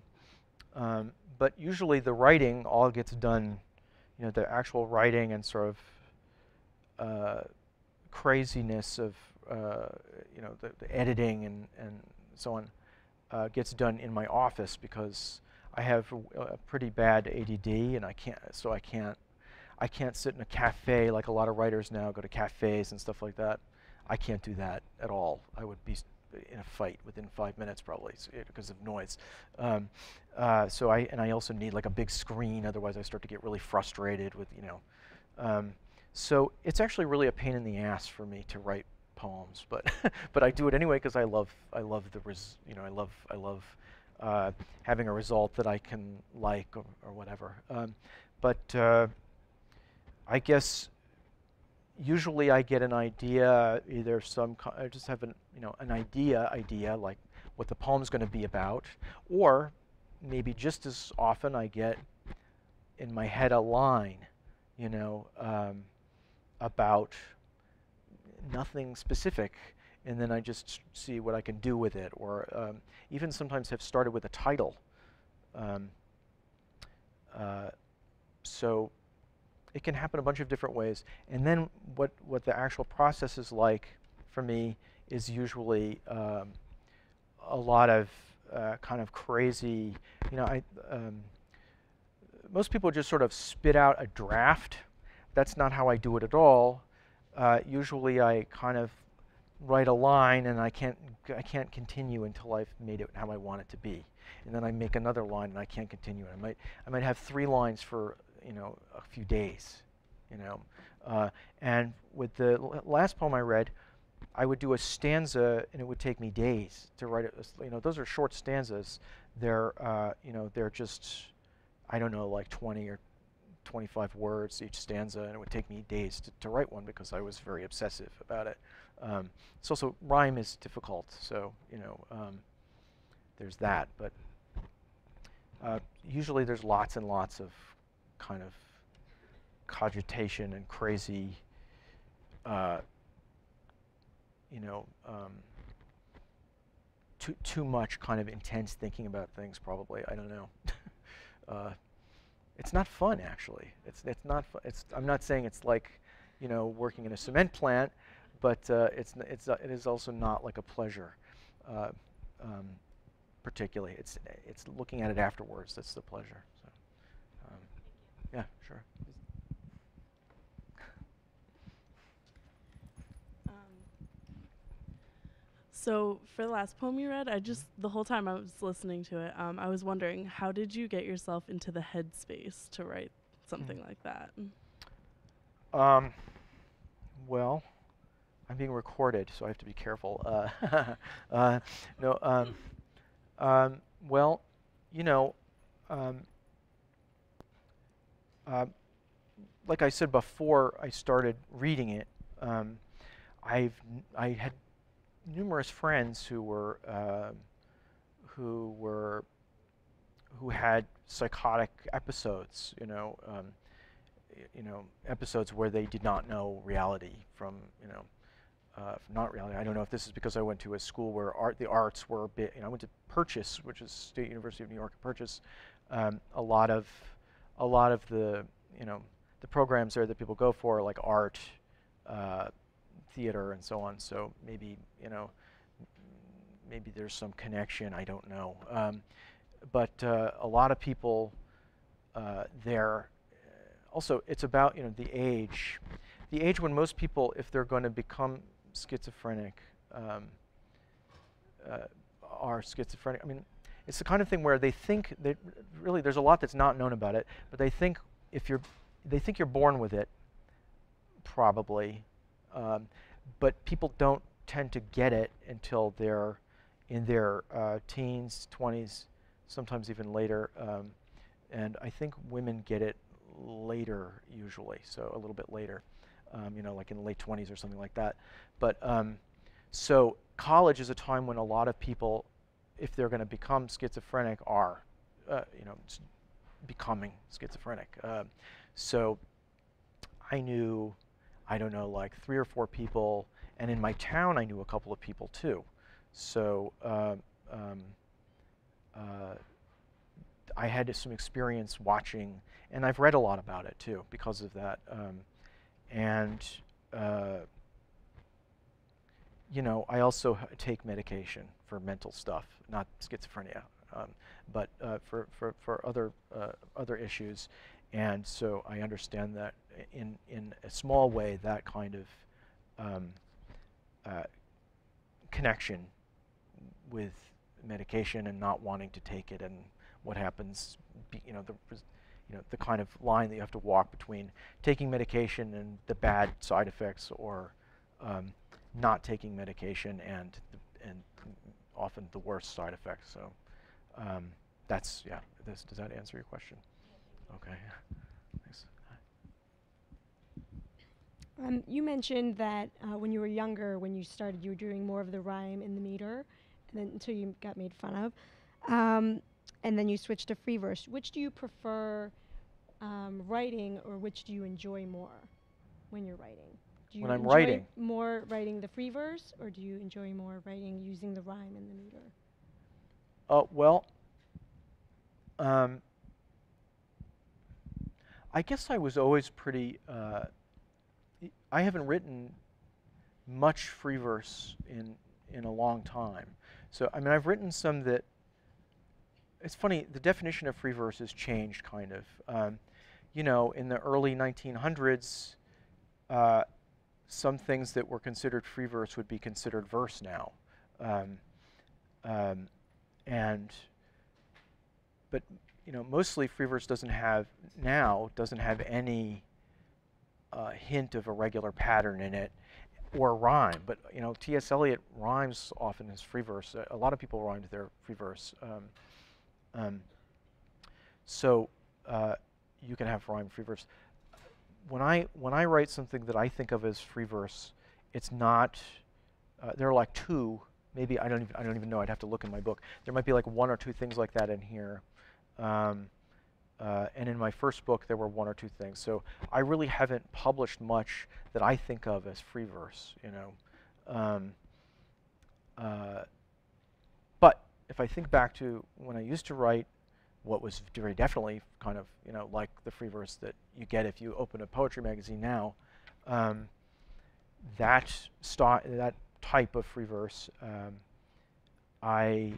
But usually the writing all gets done, you know, the actual writing and sort of craziness of, you know, the editing and so on gets done in my office, because I have a pretty bad ADD, and I can't sit in a cafe like a lot of writers now go to cafes and stuff like that. I can't do that at all. I would be in a fight within 5 minutes probably because of noise. So I also need like a big screen, otherwise I start to get really frustrated with, you know. So it's actually really a pain in the ass for me to write poems, but but I do it anyway because I love you know, I love having a result that I can like or whatever. But I guess usually I get an idea, either I just have an, you know, an idea like what the poem's going to be about, or maybe just as often I get in my head a line, you know, about nothing specific, and then I just see what I can do with it, or even sometimes have started with a title. So it can happen a bunch of different ways. And then what the actual process is like for me is usually a lot of kind of crazy, you know, most people just sort of spit out a draft. That's not how I do it at all. Usually I kind of write a line, and I can't continue until I've made it how I want it to be. And then I make another line, and I can't continue. And I might have 3 lines for, you know, a few days, you know. And with the last poem I read, I would do a stanza, and it would take me days to write it. You know, those are short stanzas. They're, you know, they're just, I don't know, like 20 or 25 words each stanza, and it would take me days to write one because I was very obsessive about it. It's also, rhyme is difficult, so, you know, there's that. But usually there's lots and lots of kind of cogitation and crazy, you know, too much kind of intense thinking about things, probably. I don't know. It's not fun, actually. It's not fun. I'm not saying it's like, you know, working in a cement plant, but it is also not like a pleasure, particularly. It's looking at it afterwards that's the pleasure. So, yeah, sure. So for the last poem you read, the whole time I was listening to it, I was wondering, how did you get yourself into the headspace to write something like that? Well, I'm being recorded, so I have to be careful. No, well, you know, like I said before I started reading it, I had numerous friends who had psychotic episodes, you know, episodes where they did not know reality from, you know, not reality. I don't know if this is because I went to a school where the arts were a bit, you know, I went to Purchase, which is State University of New York, Purchase. A lot of the, you know, the programs there that people go for, like art, theater, and so on. So maybe, you know, maybe there's some connection. I don't know. But a lot of people there. Also, it's about, you know, the age when most people, if they're going to become schizophrenic, are schizophrenic. I mean, it's the kind of thing where they think that really there's a lot that's not known about it, but they think you're born with it, probably, but people don't tend to get it until they're in their teens, 20s, sometimes even later. And I think women get it later usually, so a little bit later, like in the late 20s or something like that. But so college is a time when a lot of people, if they're going to become schizophrenic, are, becoming schizophrenic. So I knew, I don't know, like 3 or 4 people, and in my town I knew a couple of people too. So I had some experience watching, and I've read a lot about it too because of that. I also take medication for mental stuff, not schizophrenia, but for other issues, and so I understand that in a small way that kind of connection with medication and not wanting to take it, and what happens, the kind of line that you have to walk between taking medication and the bad side effects, or not taking medication and often the worst side effects. So does that answer your question? Okay. Thanks. You mentioned that when you were younger, when you started, you were doing more of the rhyme in the meter, and then until you got made fun of, and then you switched to free verse. Which do you prefer writing, or which do you enjoy more when you're writing? Do you When I'm enjoy writing? more writing the free verse, or do you enjoy more writing using the rhyme in the meter? Well, I guess I was always pretty. I haven't written much free verse in a long time. So I mean, I've written some that. It's funny. The definition of free verse has changed, kind of. In the early 1900s, some things that were considered free verse would be considered verse now. But mostly free verse doesn't have any hint of a regular pattern in it, or rhyme. But T.S. Eliot rhymes often as free verse. A lot of people rhymed their free verse. So you can have rhyme free verse. When I write something that I think of as free verse, it's not. There are like 2. Maybe I don't even know. I'd have to look in my book. There might be like 1 or 2 things like that in here. And in my first book, there were 1 or 2 things. So I really haven't published much that I think of as free verse. But if I think back to when I used to write, what was very definitely kind of like the free verse that you get if you open a poetry magazine now, that type of free verse, I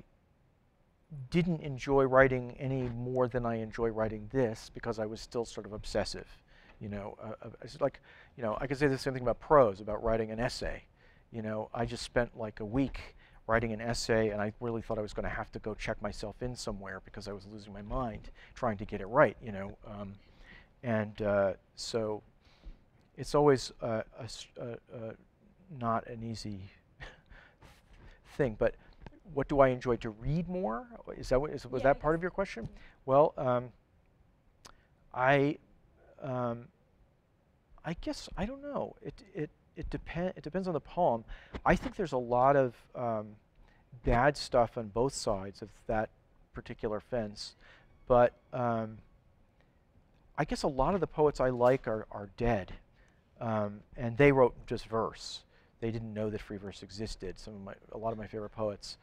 didn't enjoy writing any more than I enjoy writing this, because I was still sort of obsessive. It's like, I could say the same thing about prose, about writing an essay. I just spent like a week writing an essay, and I really thought I was going to have to go check myself in somewhere because I was losing my mind trying to get it right. So it's always not an easy thing. But what do I enjoy to read more? Was that part of your question? Well, I guess I don't know. It depends on the poem. I think there's a lot of bad stuff on both sides of that particular fence, but I guess a lot of the poets I like are dead, and they wrote just verse. They didn't know that free verse existed. A lot of my favorite poets,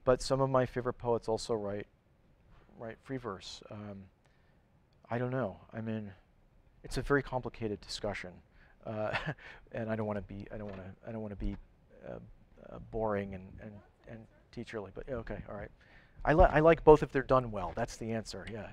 but some of my favorite poets also write free verse. I don't know. I mean, it's a very complicated discussion, and I don't want to be boring and teacherly. But okay, all right. I like both if they're done well. That's the answer. Yeah.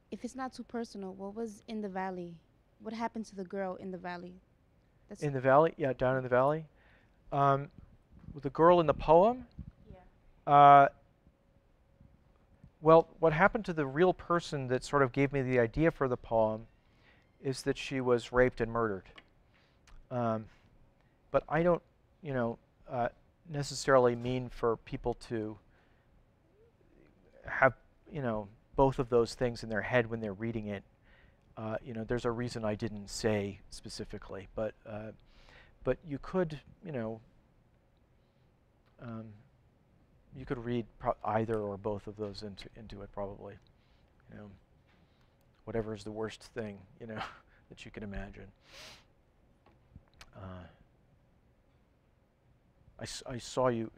If it's not too personal, what was in the valley? What happened to the girl in the valley? In the valley? Yeah, down in the valley. With the girl in the poem? Yeah. Well, what happened to the real person that sort of gave me the idea for the poem is that she was raped and murdered. But I don't, necessarily mean for people to have, both of those things in their head when they're reading it. There's a reason I didn't say specifically, but you could, you could read either or both of those into it probably. Whatever is the worst thing, that you can imagine. I saw you.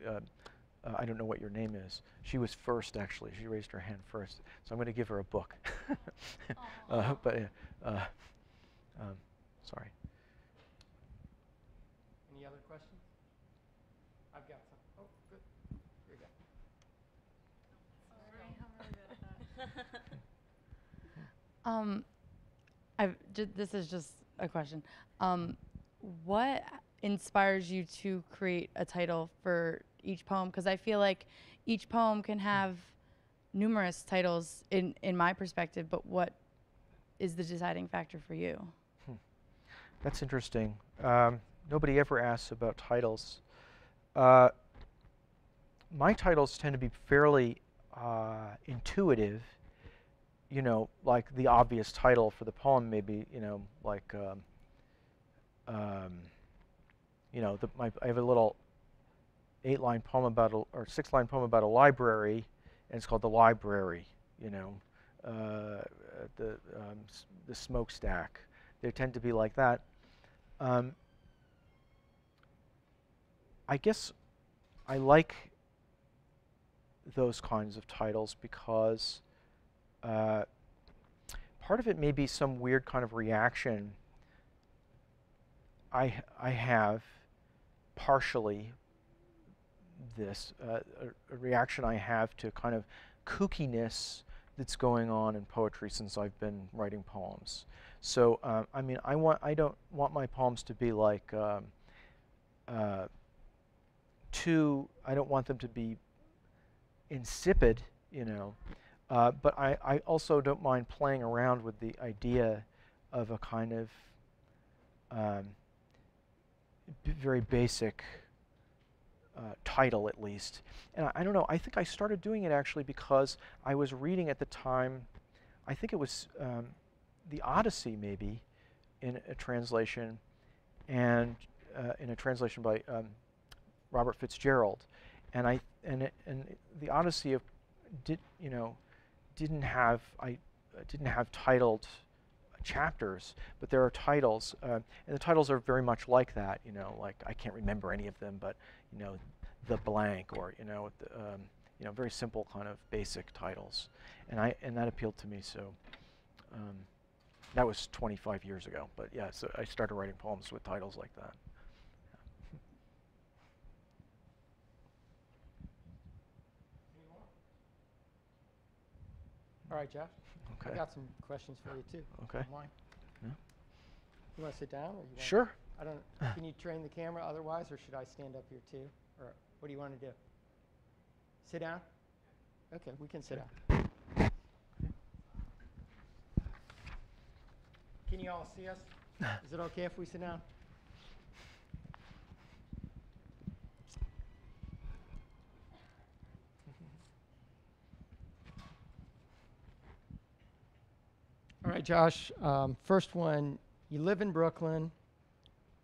I don't know what your name is. She was first, actually. She raised her hand first. So I'm going to give her a book. Sorry. Any other questions? I've got some. Oh, good. Here you go. This is just a question. What inspires you to create a title for each poem? Because I feel like each poem can have numerous titles in my perspective, but what is the deciding factor for you? That's interesting. Nobody ever asks about titles. My titles tend to be fairly intuitive. Like the obvious title for the poem, maybe, like, I have a little 8-line poem about, or 6-line poem about a library, and it's called The Library. The smokestack. They tend to be like that. I guess I like those kinds of titles because part of it may be some weird kind of reaction I have, partially this, a reaction I have to kind of kookiness that's going on in poetry since I've been writing poems. So I mean, I don't want my poems to be like I don't want them to be insipid, but I also don't mind playing around with the idea of a kind of very basic title, at least. And I don't know, I think I started doing it actually because I was reading at the time, I think it was the Odyssey maybe, in a translation, and in a translation by Robert Fitzgerald, and the Odyssey didn't have titled chapters, but there are titles, and the titles are very much like that. Like I can't remember any of them, but the blank, or very simple kind of basic titles, and that appealed to me. So that was 25 years ago, but yeah, so I started writing poems with titles like that. All right, Josh. Okay. I got some questions for you too. Okay. Online. Yeah. You want to sit down, or you want? Sure. I don't. Can you train the camera otherwise, or should I stand up here too, or what do you want to do? Sit down. Okay, we can sit down. Can you all see us? Is it okay if we sit down? All right, Josh. First one, you live in Brooklyn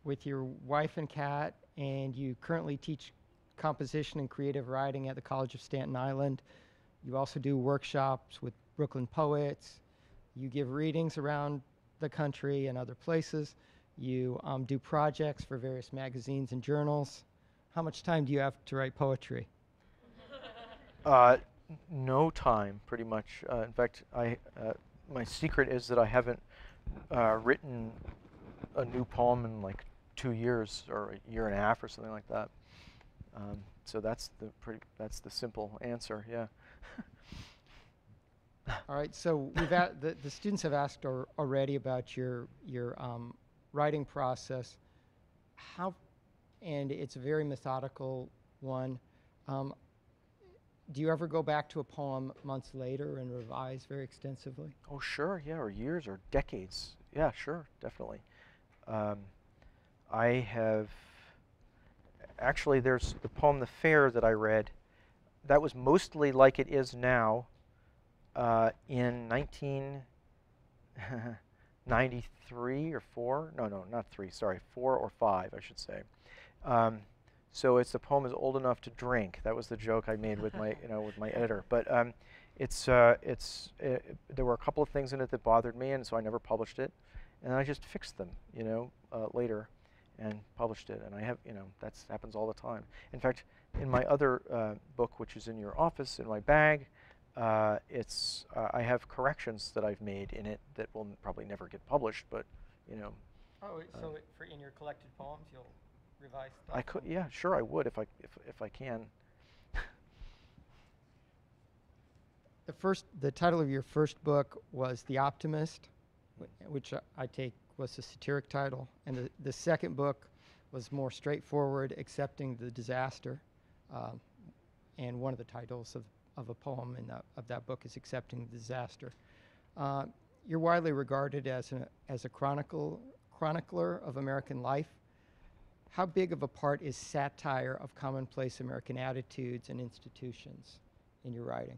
with your wife and cat, and you currently teach composition and creative writing at the College of Staten Island. You also do workshops with Brooklyn poets. You give readings around the country and other places. You do projects for various magazines and journals. How much time do you have to write poetry? No time, pretty much. In fact, my secret is that I haven't written a new poem in like 2 years or a year and a half or something like that. So that's the simple answer. Yeah. All right. So the students have asked already about your writing process. And it's a very methodical one. do you ever go back to a poem months later and revise very extensively? Oh, sure, yeah, or years or decades. Yeah, sure, definitely. I have, actually, there's the poem The Fair that I read. That was mostly like it is now in 1993 or 4. No, not 3, sorry, 4 or 5, I should say. So the poem is old enough to drink. That was the joke I made with my, with my editor. But there were a couple of things in it that bothered me, and so I never published it. And I just fixed them, later, and published it. And I have, that happens all the time. In fact, in my other book, which is in your office, in my bag, I have corrections that I've made in it that will probably never get published, but, Oh, so in your collected poems, you'll revise stuff? I could, yeah, sure, I would if I can. The title of your first book was The Optimist, which I take was a satiric title, and the second book was more straightforward, Accepting the Disaster, and one of the titles of a poem of that book is Accepting the Disaster. You're widely regarded as a chronicler of American life. How big of a part is satire of commonplace American attitudes and institutions in your writing?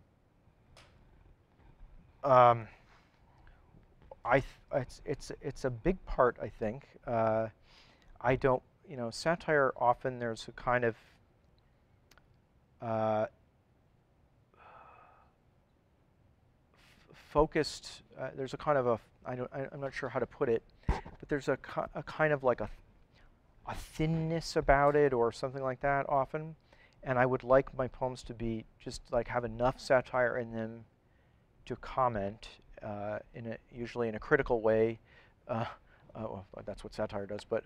It's a big part, I think. I don't, satire often there's a kind of focused. There's a kind of I'm not sure how to put it, but there's a kind of like a thinness about it or something like that often. And I would like my poems to be just like have enough satire in them to comment usually in a critical way. Well, that's what satire does, but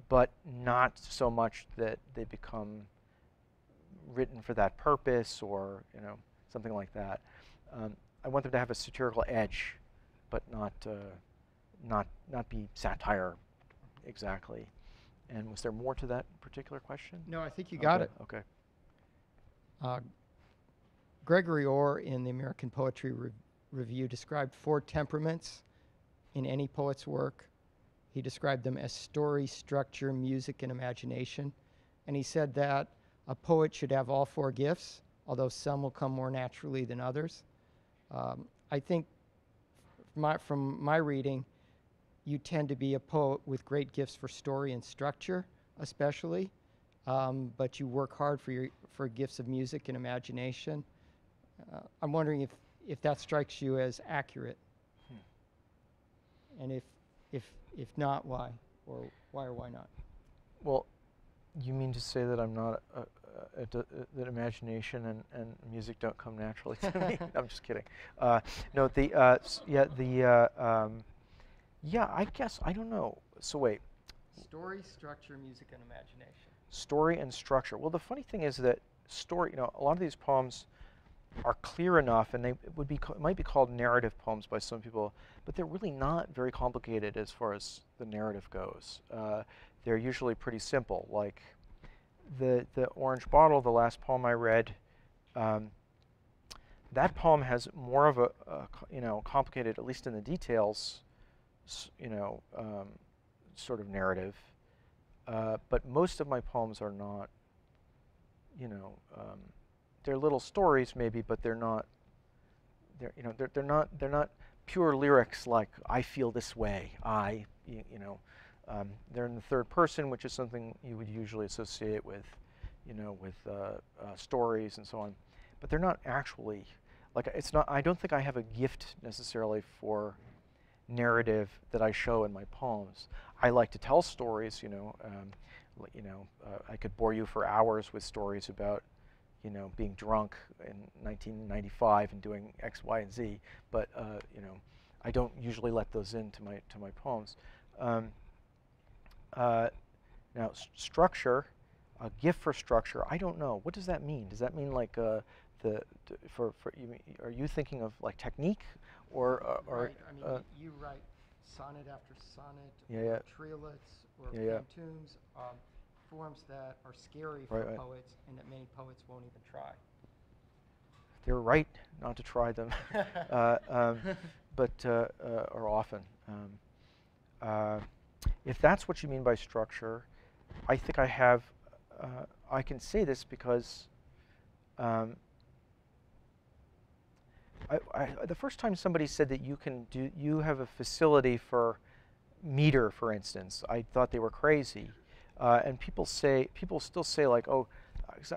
but not so much that they become written for that purpose or something like that. I want them to have a satirical edge, but not be satire exactly. And was there more to that particular question? No, I think you got it. Okay. Gregory Orr in the American Poetry Review described 4 temperaments in any poet's work. He described them as story, structure, music, and imagination. And he said that a poet should have all 4 gifts, although some will come more naturally than others. I think from my reading, you tend to be a poet with great gifts for story and structure, especially, but you work hard for gifts of music and imagination. I'm wondering if that strikes you as accurate, and if not, why, or why not? Well, you mean to say that I'm not that imagination and music don't come naturally to me? I'm just kidding. No, yeah, I guess I don't know. So wait. Story, structure, music, and imagination. Story and structure. Well, the funny thing is that story. A lot of these poems are clear enough, and might be called narrative poems by some people, but they're really not very complicated as far as the narrative goes. They're usually pretty simple. Like the Orange Bottle, the last poem I read. That poem has more of a complicated, at least in the details, sort of narrative. But most of my poems are not. They're little stories maybe, but they're not. They're not pure lyrics like I feel this way. They're in the third person, which is something you would usually associate with, stories and so on. But they're not actually like it's not. I don't think I have a gift necessarily for narrative that I show in my poems. I like to tell stories. I could bore you for hours with stories about, being drunk in 1995 and doing X, Y, and Z. But I don't usually let those into my poems. Now, structure, a gift for structure. I don't know. What does that mean? Does that mean like are you thinking of like technique, or right. I mean, you write sonnet after sonnet, yeah, triolets, or yeah, cantunes. forms that are scary Right, for right. poets and that many poets won't even try. They're right not to try them, or often. If that's what you mean by structure, I think I have. I can say this because the first time somebody said that you have a facility for meter, for instance, I thought they were crazy, and people still say like, oh, 'cause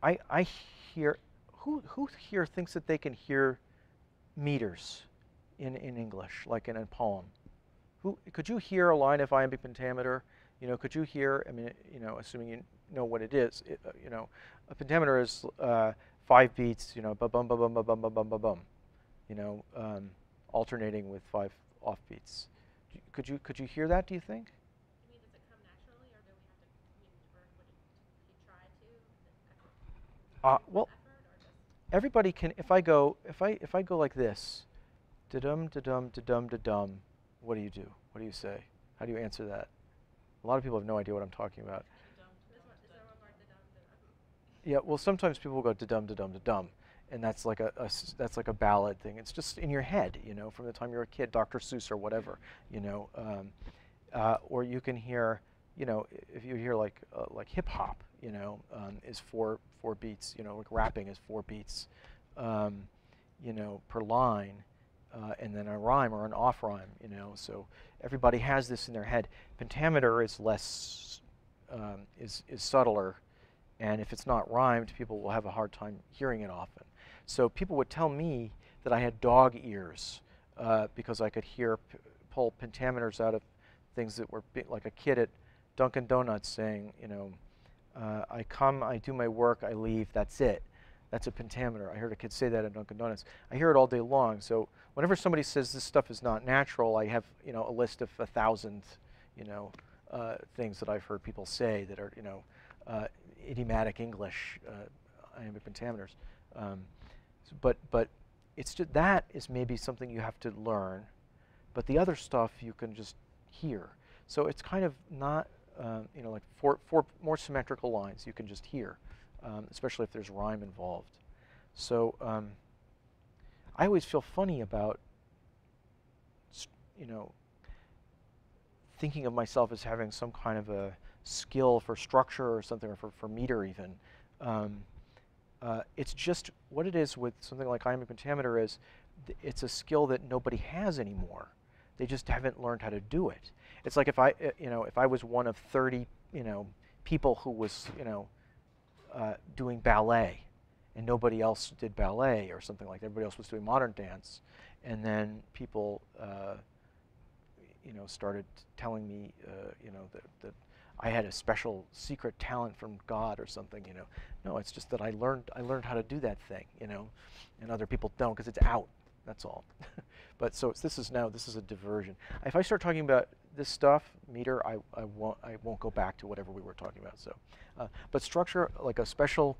I hear who here thinks that they can hear meters in English, like in a poem. Who could you hear a line of iambic pentameter? You know, could you hear? I mean, you know, assuming you know what it is. You know, a pentameter is 5 beats. You know, ba bum ba bum ba bum ba bum ba bum. You know, alternating with 5 off beats. Could you hear that? Do you think? You mean, does it come naturally, or do we have to, or would he try to? Well, everybody can. If I go like this, da dum da dum da dum da dum. What do you do? What do you say? How do you answer that? A lot of people have no idea what I'm talking about. Yeah, well, sometimes people will go da dum da dum da dum, and that's like that's like a ballad thing. It's just in your head, you know, from the time you're a kid, Dr. Seuss or whatever, you know. Or you can hear, you know, if you hear like hip hop, you know, is four beats, you know, like rapping is 4 beats, you know, per line. And then a rhyme or an off rhyme, you know. So everybody has this in their head. Pentameter is less, is subtler, and if it's not rhymed, people will have a hard time hearing it often. So people would tell me that I had dog ears because I could pull pentameters out of things that were like a kid at Dunkin' Donuts saying, you know, I come, I do my work, I leave, that's it. That's a pentameter. I heard a kid say that at Dunkin' Donuts. I hear it all day long. So whenever somebody says this stuff is not natural, I have, you know, a list of 1,000, you know, things that I've heard people say that are, you know, idiomatic English iambic pentameters. But it's just, that is maybe something you have to learn, but the other stuff you can just hear. So it's kind of not, you know, like four more symmetrical lines you can just hear. Especially if there's rhyme involved. So I always feel funny about, you know, thinking of myself as having some kind of a skill for structure or something, or for meter even. It's just what it is with something like iambic pentameter is, it's a skill that nobody has anymore. They just haven't learned how to do it. It's like if I was one of 30, you know, people who was, you know, doing ballet, and nobody else did ballet or something like that. Everybody else was doing modern dance, and then people, you know, started telling me, you know, that I had a special secret talent from God or something. You know, no, it's just that I learned how to do that thing, you know, and other people don't because it's out. That's all. But so this is a diversion. If I start talking about this stuff, meter, I won't go back to whatever we were talking about. So, but structure, like a special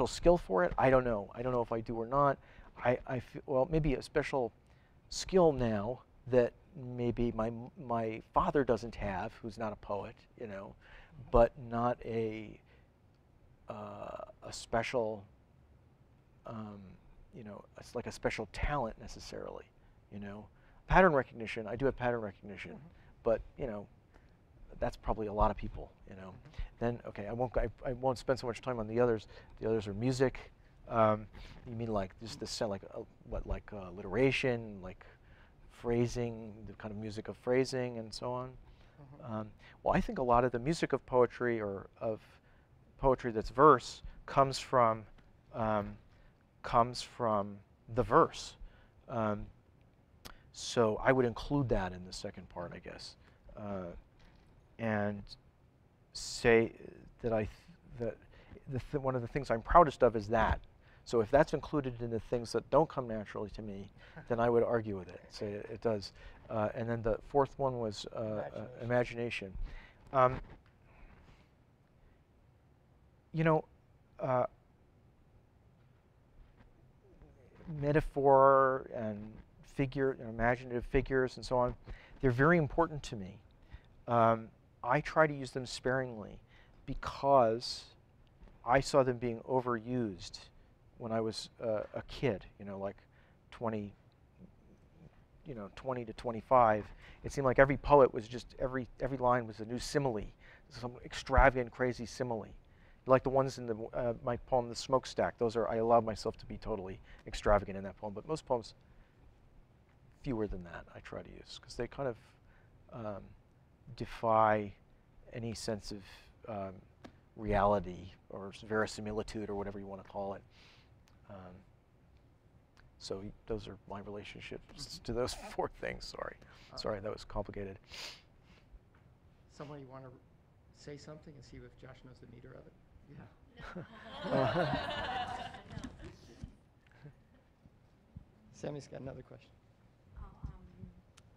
skill for it, I don't know. I don't know if I do or not. I feel, well, maybe a special skill now that maybe my father doesn't have, who's not a poet, you know, but not a special, you know, it's like a special talent necessarily, you know. Pattern recognition, I do have pattern recognition, but you know, that's probably a lot of people, you know. Then okay, I won't spend so much time on the others. The others are music. You mean like just the sound, like like alliteration, like phrasing, the kind of music of phrasing, and so on. Well, I think a lot of the music of poetry, or of poetry that's verse, comes from the verse. So I would include that in the second part, I guess, and say that one of the things I'm proudest of is that. So if that's included in the things that don't come naturally to me, then I would argue with it, say it does. And then the fourth one was imagination. You know, metaphor and figure, imaginative figures and so on, they're very important to me. I try to use them sparingly because I saw them being overused when I was a kid, like 20, 20 to 25. It seemed like every poet was just, every line was a new simile, some extravagant, crazy simile. Like the ones in my poem, The Smokestack. Those are, I allowed myself to be totally extravagant in that poem. But most poems, fewer than that, I try to use, because they kind of defy any sense of reality or verisimilitude or whatever you want to call it. So those are my relationships to those four things. Sorry, that was complicated. Someone you want to say something and see if Josh knows the meter of it? Yeah. Sammy's got another question.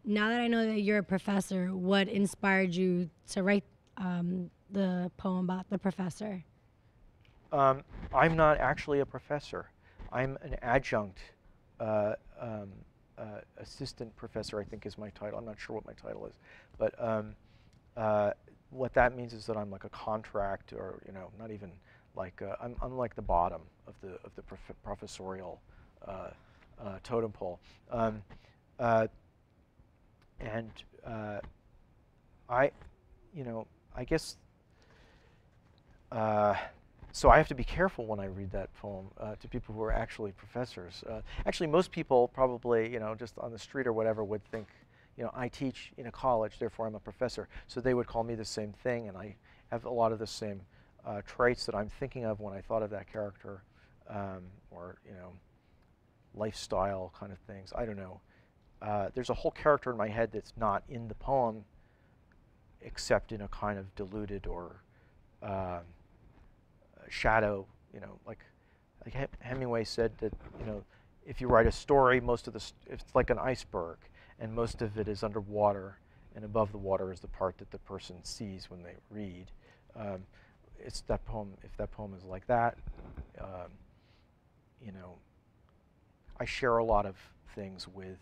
Now that I know that you're a professor, what inspired you to write the poem about the professor? I'm not actually a professor. I'm an adjunct assistant professor, I think is my title. I'm not sure what my title is. But what that means is that I'm like a contract, or not even like I'm like the bottom of the professorial totem pole. And I guess so I have to be careful when I read that poem to people who are actually professors. Actually, most people probably, just on the street or whatever, would think, I teach in a college, therefore I'm a professor. So they would call me the same thing, and I have a lot of the same traits that I'm thinking of when I thought of that character, or lifestyle kind of things. I don't know. There's a whole character in my head that's not in the poem, except in a kind of diluted or shadow. Like Hemingway said that if you write a story, most of it's like an iceberg, and most of it is underwater, and above the water is the part that the person sees when they read. It's that poem. If that poem is like that, I share a lot of things with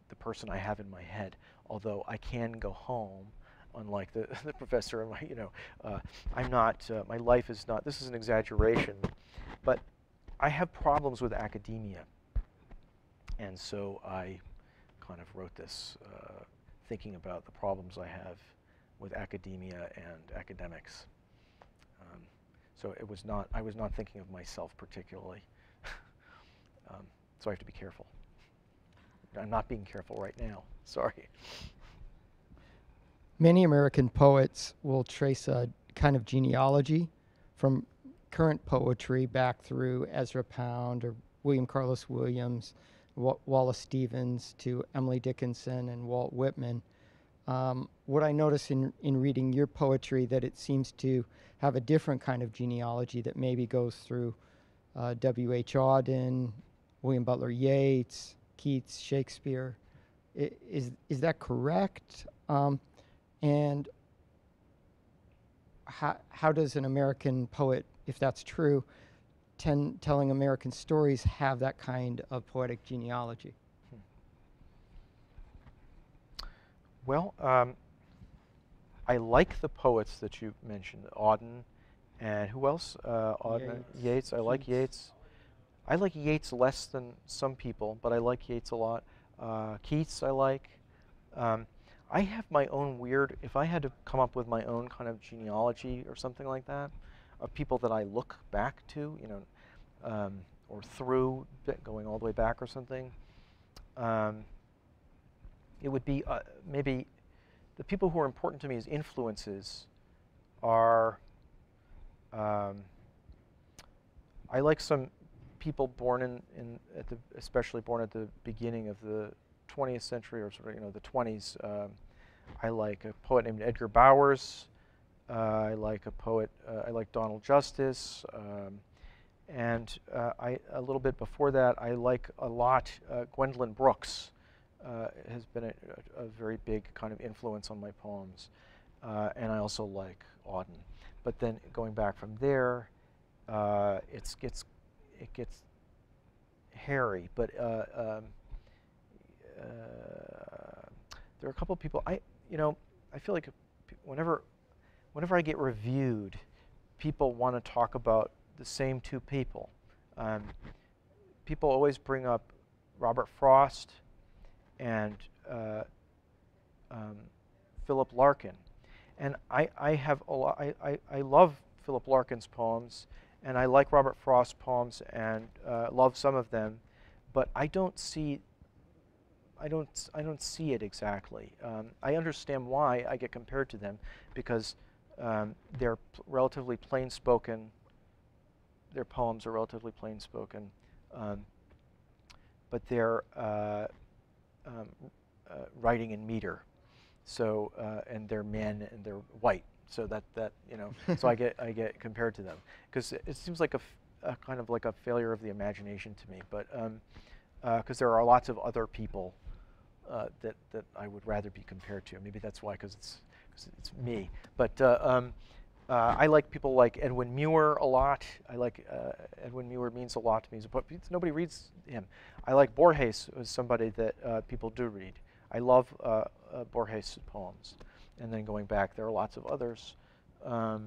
the person I have in my head. Although I can go home, unlike the professor. And I'm not. My life is not. This is an exaggeration, but I have problems with academia, and so I kind of wrote this thinking about the problems I have with academia and academics. So it was not. I was not thinking of myself particularly. So I have to be careful. I'm not being careful right now. Sorry. Many American poets will trace a kind of genealogy from current poetry back through Ezra Pound or William Carlos Williams, Wallace Stevens, to Emily Dickinson and Walt Whitman. What I notice in reading your poetry, that it seems to have a different kind of genealogy that maybe goes through W.H. Auden, William Butler Yeats, Keats, Shakespeare. Is that correct? And how does an American poet, if that's true, telling American stories, have that kind of poetic genealogy? Well, I like the poets that you mentioned, Auden, and who else? Auden, Yeats. I like Yeats. I like Yeats less than some people, but I like Yeats a lot. Keats I like. I have my own weird, if I had to come up with my own kind of genealogy or something like that, of people that I look back to, or through, going all the way back or something, it would be maybe the people who are important to me as influences are, I like some people born especially born at the beginning of the 20th century, or sort of the 20s. I like a poet named Edgar Bowers. I like a poet. I like Donald Justice, and a little bit before that, I like a lot Gwendolyn Brooks. Has been a very big kind of influence on my poems, and I also like Auden. But then going back from there, it gets hairy. But there are a couple of people. you know, I feel like whenever I get reviewed, people want to talk about the same two people. People always bring up Robert Frost and Philip Larkin, and I have a lot. I love Philip Larkin's poems, and I like Robert Frost's poems, and love some of them, but I don't see it exactly. I understand why I get compared to them, because they're relatively plain-spoken. Their poems are relatively plain-spoken, but they're writing in meter. So and they're men and they're white. So that you know. So I get compared to them, because it seems like a kind of like a failure of the imagination to me. But because there are lots of other people that I would rather be compared to. Maybe that's why, because it's me. But I like people like Edwin Muir a lot. I like Edwin Muir means a lot to me. But nobody reads him. I like Borges as somebody that people do read. I love Borges' poems. And then going back, there are lots of others. I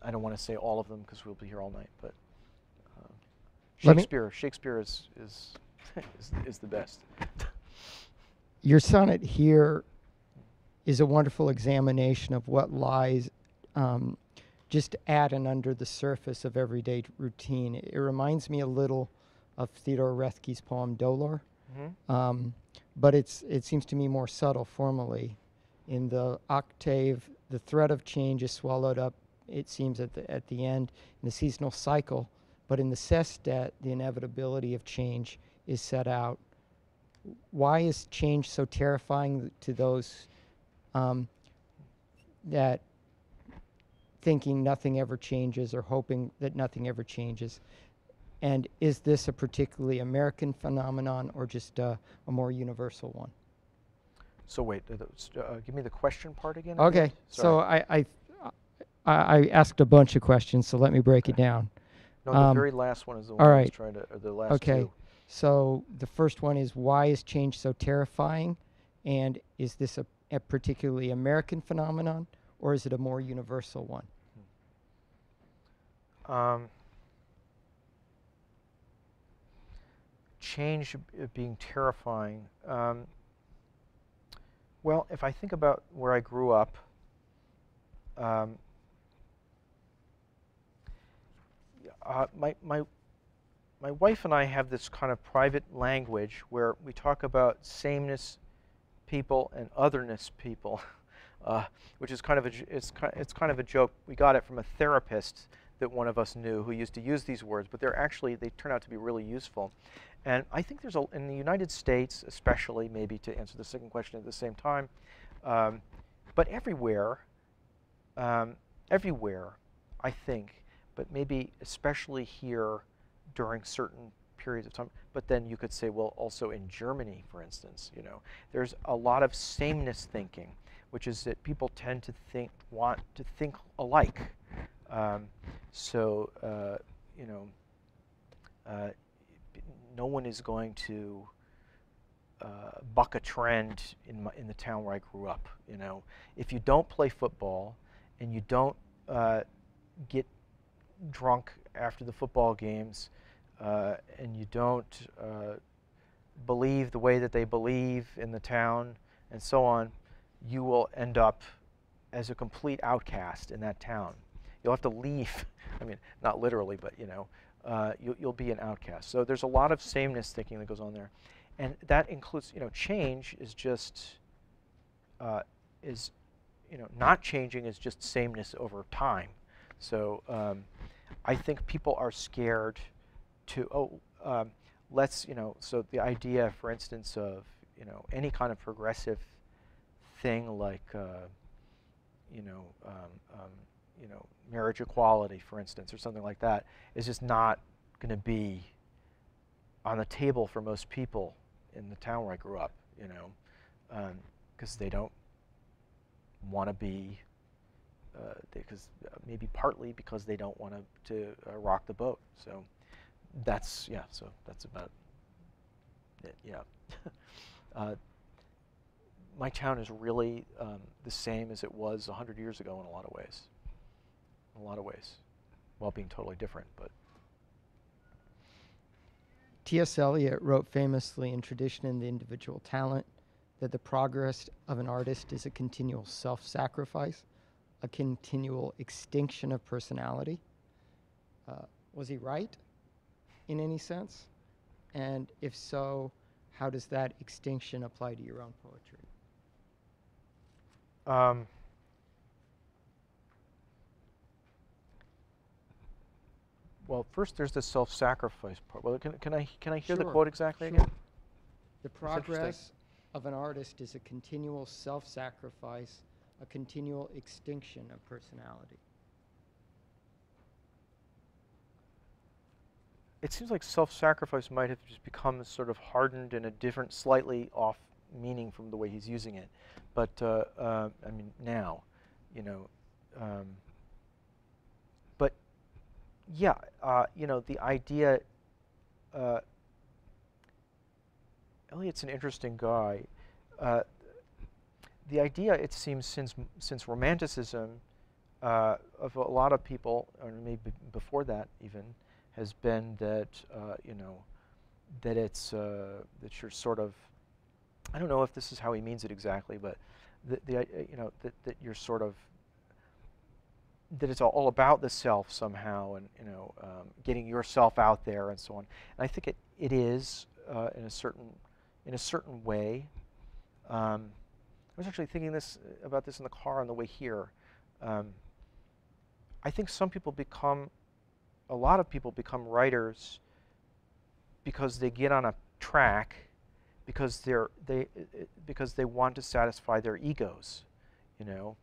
don't want to say all of them because we'll be here all night. But Shakespeare is the best. Your sonnet here is a wonderful examination of what lies just at and under the surface of everyday routine. It reminds me a little of Theodore Roethke's poem Dolor, but it seems to me more subtle formally. In the octave, the thread of change is swallowed up, it seems, at the end, in the seasonal cycle, but in the sestet, the inevitability of change is set out. Why is change so terrifying to those that thinking nothing ever changes or hoping that nothing ever changes? And is this a particularly American phenomenon or just a more universal one? So wait, give me the question part again. Okay, so I asked a bunch of questions, so let me break it down. No, the very last one is the one I was trying to, or the last two. So the first one is, why is change so terrifying? And is this a particularly American phenomenon, or is it a more universal one? Change being terrifying. Well, if I think about where I grew up, my wife and I have this kind of private language where we talk about sameness people and otherness people, which is kind of it's kind of a joke. We got it from a therapist that one of us knew who used to use these words, but they turn out to be really useful. And I think there's in the United States, especially, maybe to answer the second question at the same time, but everywhere, I think, but maybe especially here during certain periods of time. But then you could say, well, also in Germany, for instance, there's a lot of sameness thinking, which is that people tend to want to think alike. No one is going to buck a trend in the town where I grew up. If you don't play football and you don't get drunk after the football games, and you don't believe the way that they believe in the town, and so on, you will end up as a complete outcast in that town. You'll have to leave. I mean, not literally, but you'll be an outcast. So there's a lot of sameness thinking that goes on there, and that includes, change is just not changing is just sameness over time. So I think people are scared to so the idea, for instance, of any kind of progressive thing like marriage equality, for instance, or something like that, is just not going to be on the table for most people in the town where I grew up, because they don't want to be, maybe partly because they don't want to rock the boat. So that's about it. Yeah. my town is really the same as it was 100 years ago in a lot of ways. In a lot of ways, while being totally different, but. T.S. Eliot wrote famously in Tradition and the Individual Talent that the progress of an artist is a continual self-sacrifice, a continual extinction of personality. Was he right in any sense? And if so, how does that extinction apply to your own poetry? Well, first there's the self-sacrifice part. Well, can I hear the Sure, quote exactly sure. again? The interesting. progress of an artist is a continual self-sacrifice, a continual extinction of personality. It seems like self-sacrifice might have just become sort of hardened in a different, slightly off meaning from the way he's using it. But I mean, now, you know, but yeah, you know, the idea. Eliot's an interesting guy. The idea, it seems, since Romanticism, of a lot of people, or maybe before that even, has been that you know, that it's that you're sort of, I don't know if this is how he means it exactly, but the you know, that you're sort of, that it's all about the self somehow, and you know, getting yourself out there and so on. And I think it is in a certain way. I was actually thinking about this in the car on the way here. I think a lot of people become writers because they get on a track because they want to satisfy their egos, you know.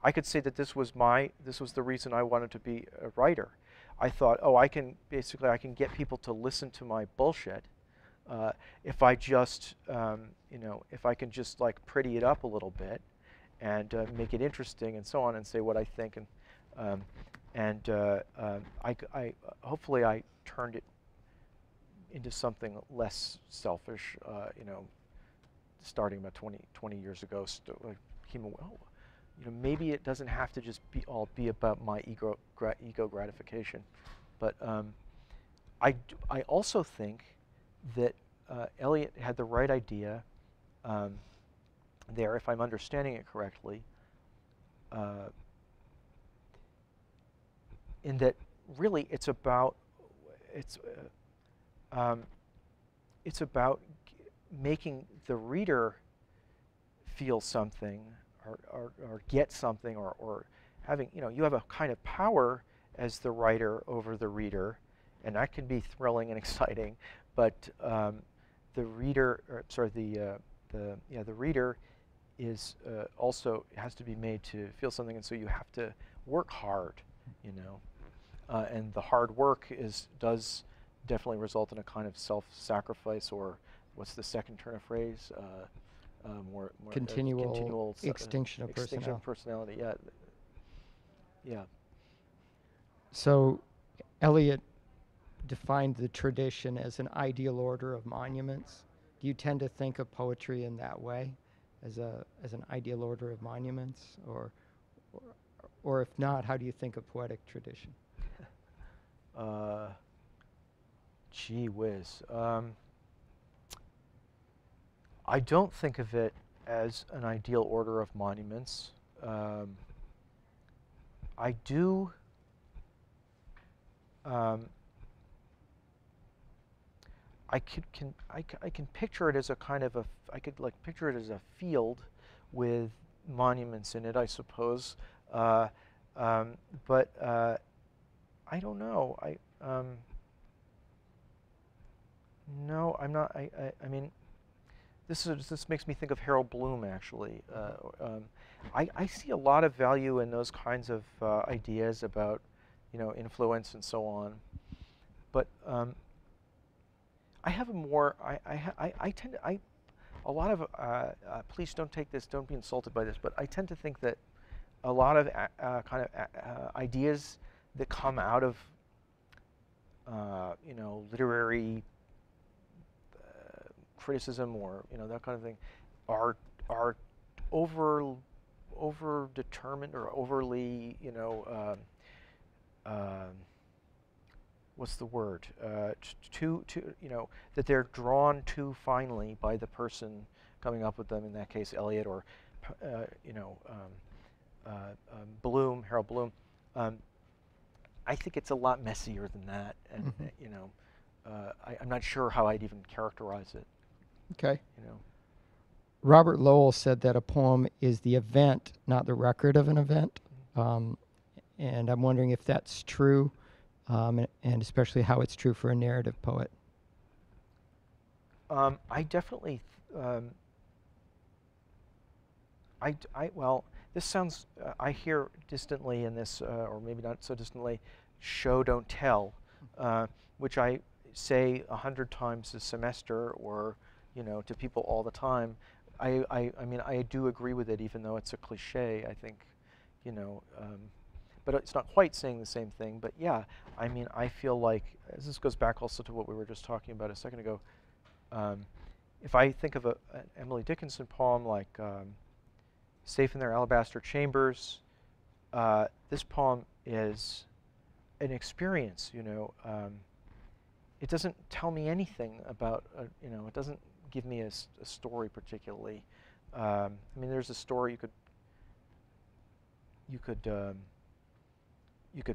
I could say that this was the reason I wanted to be a writer. I thought, oh, I can get people to listen to my bullshit if I just, you know, if I can just like pretty it up a little bit and make it interesting and so on and say what I think, and hopefully I turned it into something less selfish, you know, starting about 20 years ago. Like, you know, maybe it doesn't have to just be about my ego gratification, but I also think that Eliot had the right idea there, if I'm understanding it correctly, in that really it's about making the reader feel something or get something, or having, you know, you have a kind of power as the writer over the reader, and that can be thrilling and exciting, but the reader, the reader is also has to be made to feel something, and so you have to work hard, you know, and the hard work does definitely result in a kind of self-sacrifice, or what's the second turn of phrase? More Continual extinction of personality. Yeah, yeah. So, Eliot defined the tradition as an ideal order of monuments. Do you tend to think of poetry in that way, as an ideal order of monuments, or if not, how do you think of poetic tradition? Gee whiz. I don't think of it as an ideal order of monuments. I do. I can picture it as a kind of I could like picture it as a field with monuments in it, I suppose. But I don't know. No, I'm not. I mean, this makes me think of Harold Bloom, actually. I see a lot of value in those kinds of ideas about, you know, influence and so on. But I have a more. I tend to. A lot of. Please don't take this. Don't be insulted by this. But I tend to think that a lot of kind of ideas that come out of, you know, literary criticism, or, you know, that kind of thing, are over determined or overly, you know, what's the word? Too, you know, that they're drawn too finely by the person coming up with them. In that case, Eliot or, you know, Bloom, Harold Bloom. I think it's a lot messier than that, and you know, I'm not sure how I'd even characterize it. Okay. You know. Robert Lowell said that a poem is the event, not the record of an event. And I'm wondering if that's true, and especially how it's true for a narrative poet. I definitely, well, this sounds, I hear distantly in this, or maybe not so distantly, show, don't tell, which I say 100 times a semester, or, you know, to people all the time. I mean, I do agree with it, even though it's a cliche. I think, you know, but it's not quite saying the same thing. But yeah, I mean, I feel like, as this goes back also to what we were just talking about a second ago, if I think of an Emily Dickinson poem like Safe in Their Alabaster Chambers, this poem is an experience, you know. It doesn't tell me anything about, you know, it doesn't give me a story particularly. I mean, there's a story you could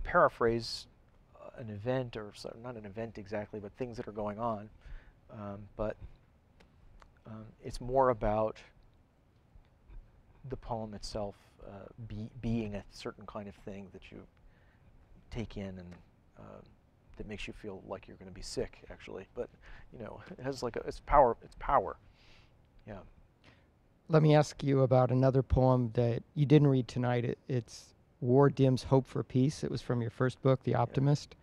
paraphrase an event, or not an event exactly, but things that are going on. But it's more about the poem itself being a certain kind of thing that you take in, and that makes you feel like you're going to be sick, actually. But you know, it has like it's power. It's power. Yeah. Let me ask you about another poem that you didn't read tonight. It's War Dims Hope for Peace. It was from your first book, The Optimist.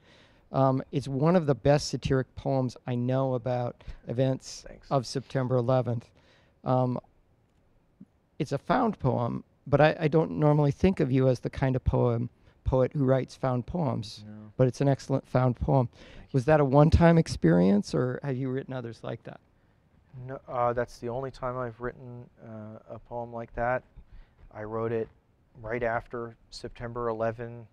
It's one of the best satiric poems I know about events of September 11th. It's a found poem, but I don't normally think of you as the kind of poet who writes found poems. No. But it's an excellent found poem. Was that a one-time experience, or have you written others like that? No, that's the only time I've written a poem like that. I wrote it right after September 11,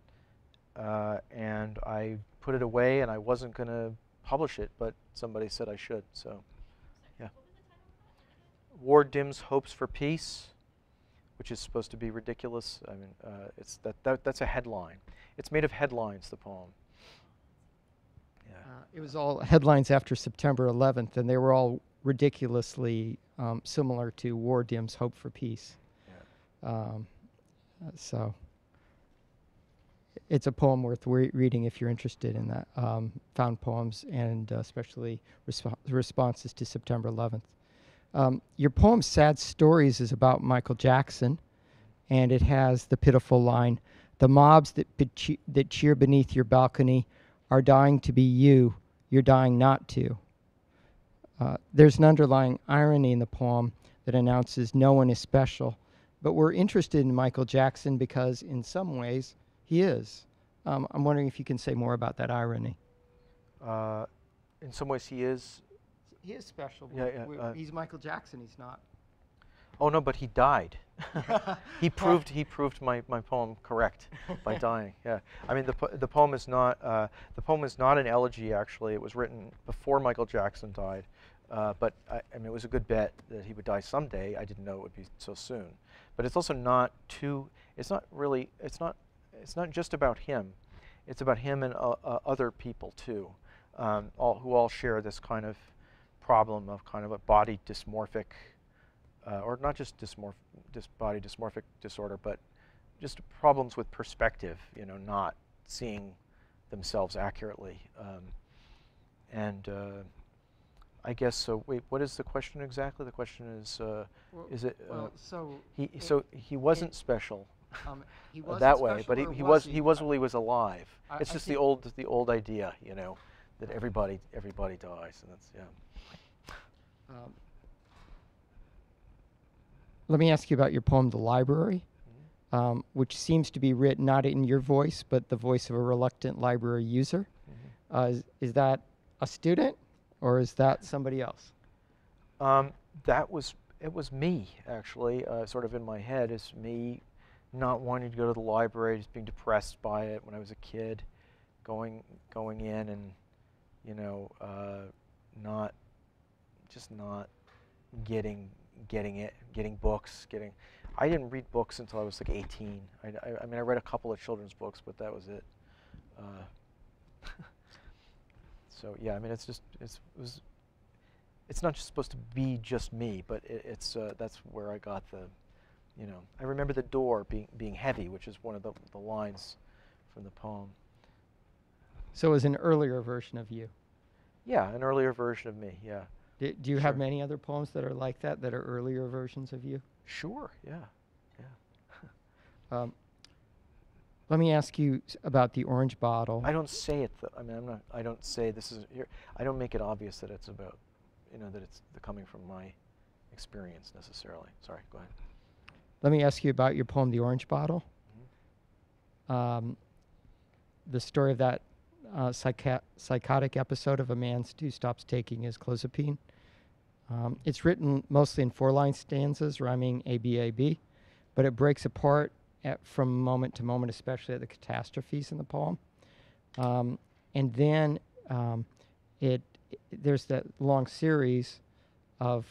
and I put it away, and I wasn't going to publish it, but somebody said I should, so yeah. War Dims Hopes for Peace, which is supposed to be ridiculous. I mean, it's that's a headline. It's made of headlines, the poem. Yeah. It was all headlines after September 11th, and they were all ridiculously similar to War Dims Hope for Peace. Yeah. So it's a poem worth reading if you're interested in that, found poems, and especially responses to September 11th. Your poem Sad Stories is about Michael Jackson, and it has the pitiful line, "The mobs that cheer beneath your balcony are dying to be you, you're dying not to." There's an underlying irony in the poem that announces no one is special, but we're interested in Michael Jackson because in some ways he is. I'm wondering if you can say more about that irony. In some ways he is. He is special. Yeah, he's Michael Jackson. He's not. Oh no, but he died. He proved my poem correct by dying. Yeah, I mean the poem is not an elegy. Actually, it was written before Michael Jackson died, but I mean it was a good bet that he would die someday. I didn't know it would be so soon. But it's also not too. It's not really. It's not just about him. It's about him and other people too, who all share this kind of problem of kind of a body dysmorphic, or not just body dysmorphic disorder, but just problems with perspective, you know, not seeing themselves accurately. I guess so. Wait, what is the question exactly? The question is, is it? He wasn't special. He wasn't that way, special, but he was while he was alive. It's just the old idea, you know, that everybody dies, and that's Let me ask you about your poem, The Library, which seems to be written not in your voice, but the voice of a reluctant library user. Is that a student, or is that somebody else? That was it was me, actually, sort of in my head, is me not wanting to go to the library, just being depressed by it when I was a kid, going in and, you know, not getting books, I didn't read books until I was like 18. I mean, I read a couple of children's books, but that was it. So yeah, I mean, it's not just supposed to be just me, but that's where I got the, you know, I remember the door being heavy, which is one of the lines from the poem. So it was an earlier version of you. Yeah, an earlier version of me, yeah. Do you have many other poems that are like that are earlier versions of you? Sure, yeah. Let me ask you about the orange bottle. I don't say it, though. I mean, I don't say this is here. I don't make it obvious that it's about, you know, that it's coming from my experience necessarily. Sorry, go ahead. Let me ask you about your poem, The Orange Bottle. Mm-hmm. The story of that psychotic episode of a man who stops taking his clozapine. It's written mostly in 4-line stanzas, rhyming A-B-A-B, but it breaks apart from moment to moment, especially at the catastrophes in the poem. And then there's that long series of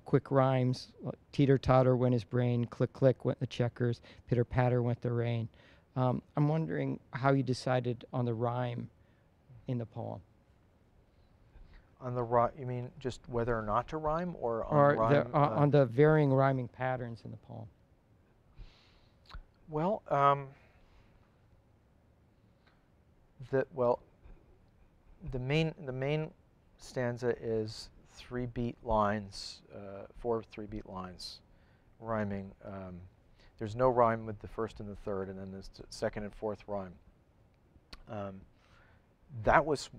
quick rhymes. Teeter-totter went his brain, click-click went the checkers, pitter-patter went the rain. I'm wondering how you decided on the rhyme in the poem. On the rhyme, you mean just whether or not to rhyme, or on Or rhyme? on the varying rhyming patterns in the poem. Well, the main stanza is 3-beat lines, 4 3-beat lines, rhyming. There's no rhyme with the first and the third, and then there's the second and fourth rhyme. That was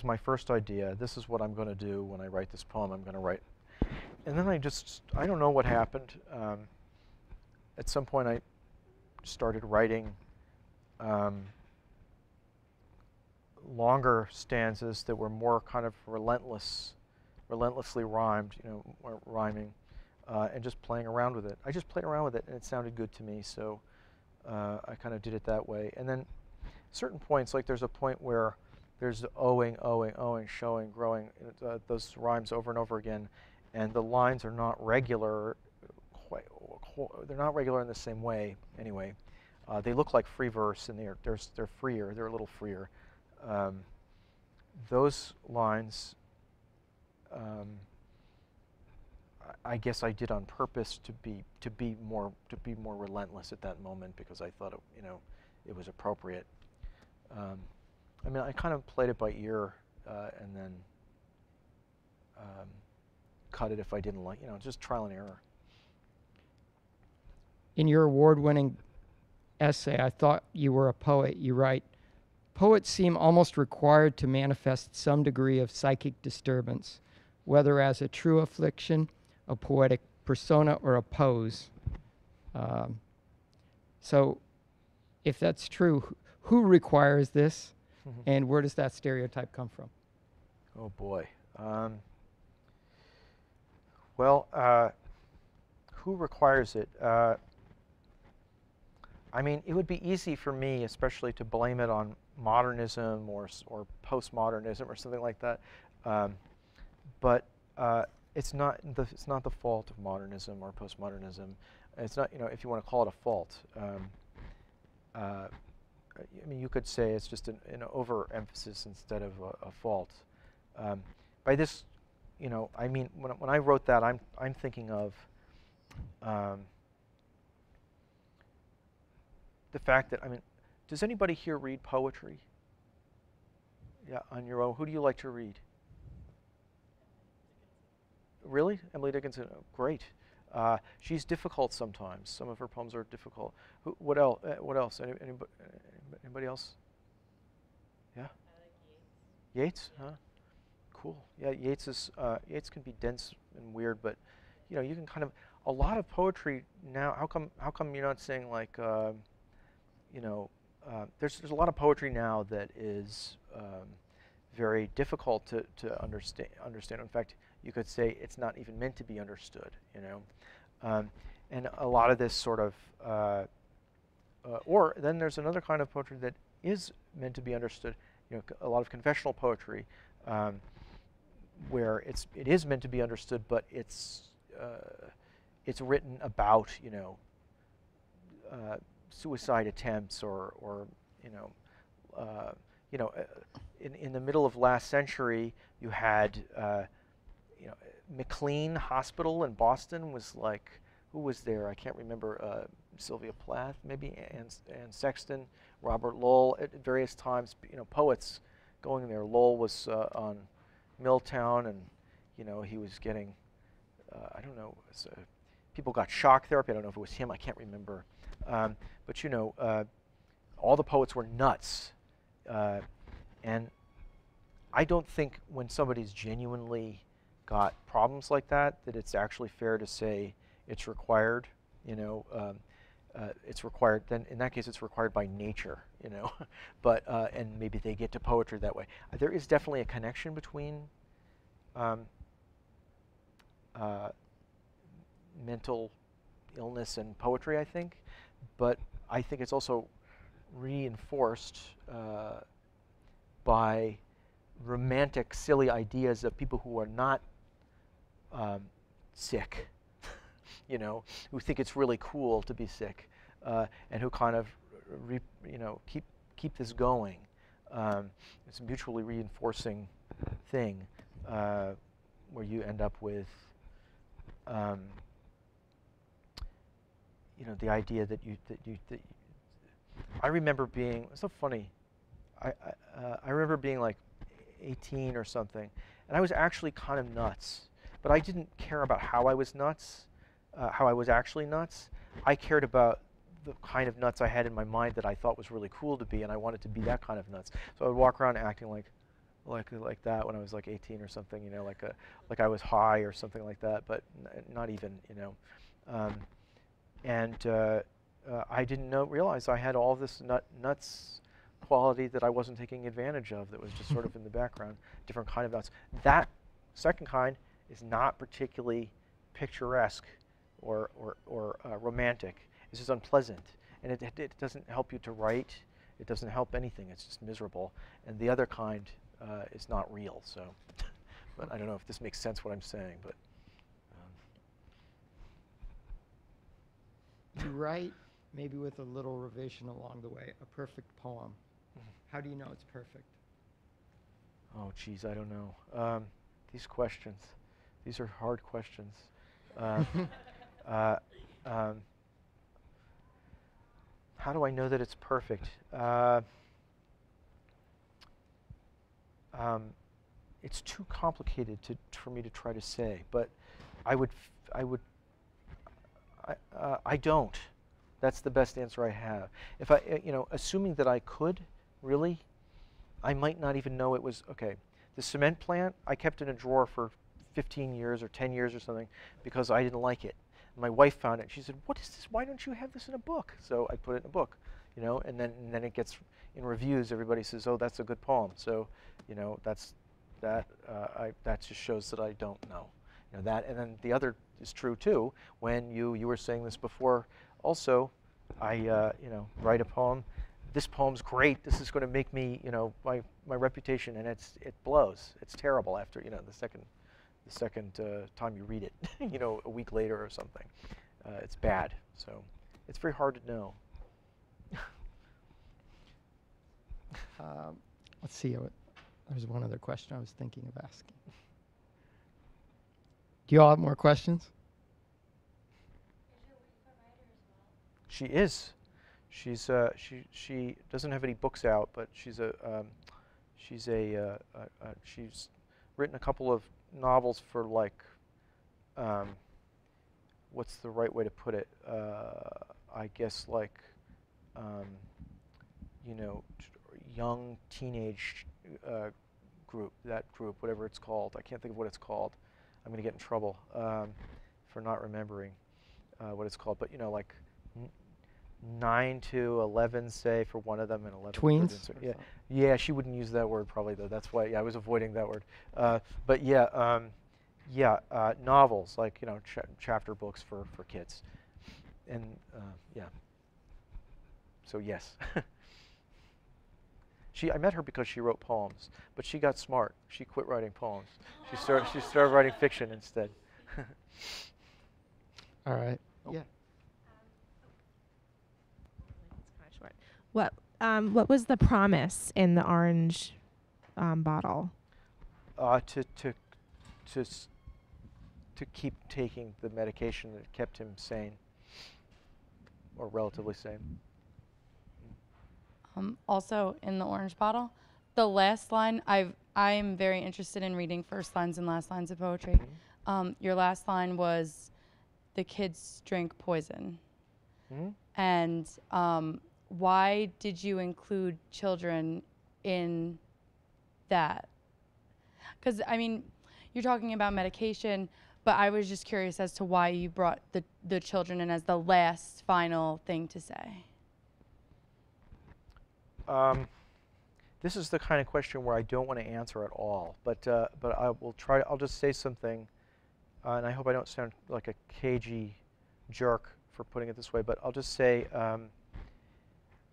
my first idea. This is what I'm going to do when I write this poem. I'm going to write, and then I don't know what happened. At some point, I started writing longer stanzas that were more kind of relentlessly rhymed, you know, rhyming, and just playing around with it. I just played around with it, and it sounded good to me, so I kind of did it that way. And then certain points, like there's a point where there's owing, showing, growing, those rhymes over and over again, and the lines are not regular. They're not regular in the same way, anyway. They look like free verse, and they're freer. They're a little freer. Those lines, I guess I did on purpose to be more relentless at that moment, because I thought it was appropriate. I mean, I kind of played it by ear, and then cut it if I didn't like, just trial and error. In your award-winning essay, I Thought You Were a Poet, you write, poets seem almost required to manifest some degree of psychic disturbance, whether as a true affliction, a poetic persona, or a pose. So if that's true, who requires this, and where does that stereotype come from? Oh boy. Well, who requires it? I mean, it would be easy for me, especially, to blame it on modernism or postmodernism or something like that. But it's not the fault of modernism or postmodernism. It's not, if you want to call it a fault. I mean, you could say it's just an overemphasis instead of a fault. By this, I mean, when I wrote that, I'm thinking of the fact that, I mean, does anybody here read poetry? Yeah, on your own. Who do you like to read? Really? Emily Dickinson? Oh, great. She's difficult sometimes. Some of her poems are difficult. What else? Anybody else? Yeah? I like Yeats. Yeats? Huh? Cool. Yeah, Yeats can be dense and weird, but you can kind of, a lot of poetry now, how come you're not saying like, there's a lot of poetry now that is very difficult to understand. In fact, you could say it's not even meant to be understood, you know. And a lot of this sort of, or then there's another kind of poetry that is meant to be understood, you know, a lot of confessional poetry, where it is meant to be understood, but it's written about, you know, suicide attempts or in the middle of last century, you had, you know, McLean Hospital in Boston was like, who was there? I can't remember. Sylvia Plath, maybe, and Sexton, Robert Lowell. At various times, you know, poets going there. Lowell was on Milltown, and you know, he was getting, I don't know, people got shock therapy. I don't know if it was him. I can't remember. But you know, all the poets were nuts, and I don't think when somebody's genuinely got problems like that, that it's actually fair to say it's required. You know, it's required. Then in that case, it's required by nature. You know, but and maybe they get to poetry that way. There is definitely a connection between mental illness and poetry, I think, but I think it's also reinforced by romantic, silly ideas of people who are not sick, you know, who think it's really cool to be sick, and who kind of, you know, keep this going. It's a mutually reinforcing thing where you end up with, you know, the idea that I remember being, it's so funny. I remember being like 18 or something, and I was actually kind of nuts, but I didn't care about how I was nuts, how I was actually nuts. I cared about the kind of nuts I had in my mind that I thought was really cool to be, and I wanted to be that kind of nuts. So I would walk around acting like that when I was like 18 or something, you know, like I was high or something like that, but not even, you know. I didn't realize I had all this nuts quality that I wasn't taking advantage of, that was just sort of in the background, different kind of nuts. That second kind is not particularly picturesque or romantic. It's just unpleasant, and it doesn't help you to write. It doesn't help anything. It's just miserable. And the other kind is not real. So, but I don't know if this makes sense what I'm saying, but. To write, maybe with a little revision along the way, a perfect poem. How do you know it's perfect? Oh, geez, I don't know. These questions, these are hard questions. How do I know that it's perfect? It's too complicated for me to try to say, but I don't. That's the best answer I have. If you know, assuming that I could, really, I might not even know it was, okay, the cement plant, I kept in a drawer for 15 years or 10 years or something because I didn't like it. My wife found it, and she said, "What is this? Why don't you have this in a book?" So I put it in a book, you know, and then it gets, in reviews, everybody says, "Oh, that's a good poem." So, you know, that just shows that I don't know. You know, that, and then the other is true too. When you were saying this before, also, I you know, write a poem. This poem's great. This is going to make me, you know, my reputation, and it blows. It's terrible after, you know, the second time you read it. You know, a week later or something. It's bad. So it's very hard to know. Let's see. There's one other question I was thinking of asking. Do you all have more questions? She is. She's she doesn't have any books out, but she's written a couple of novels for, like, what's the right way to put it? I guess, like, you know, young teenage group, whatever it's called. I can't think of what it's called. I'm going to get in trouble for not remembering what it's called. But, you know, like 9 to 11, say, for one of them, and 11 Tweens? to 13. Yeah, she wouldn't use that word probably, though. That's why I was avoiding that word. But yeah, Yeah, novels, like, chapter books for kids. And, yeah. So, yes. I met her because she wrote poems, but she got smart. She quit writing poems. She started writing fiction instead. All right. Oh. Yeah. It's kind of short. What was the promise in the orange bottle? To keep taking the medication that kept him sane, or relatively sane. Also, in the orange bottle, the last line, I'm very interested in reading first lines and last lines of poetry. Your last line was, "The kids drink poison." Mm-hmm. And why did you include children in that? Because, I mean, you're talking about medication, but I was just curious as to why you brought the children in as the last final thing to say. This is the kind of question where I don't want to answer at all, but I will try. I'll just say something, and I hope I don't sound like a cagey jerk for putting it this way, but I'll just say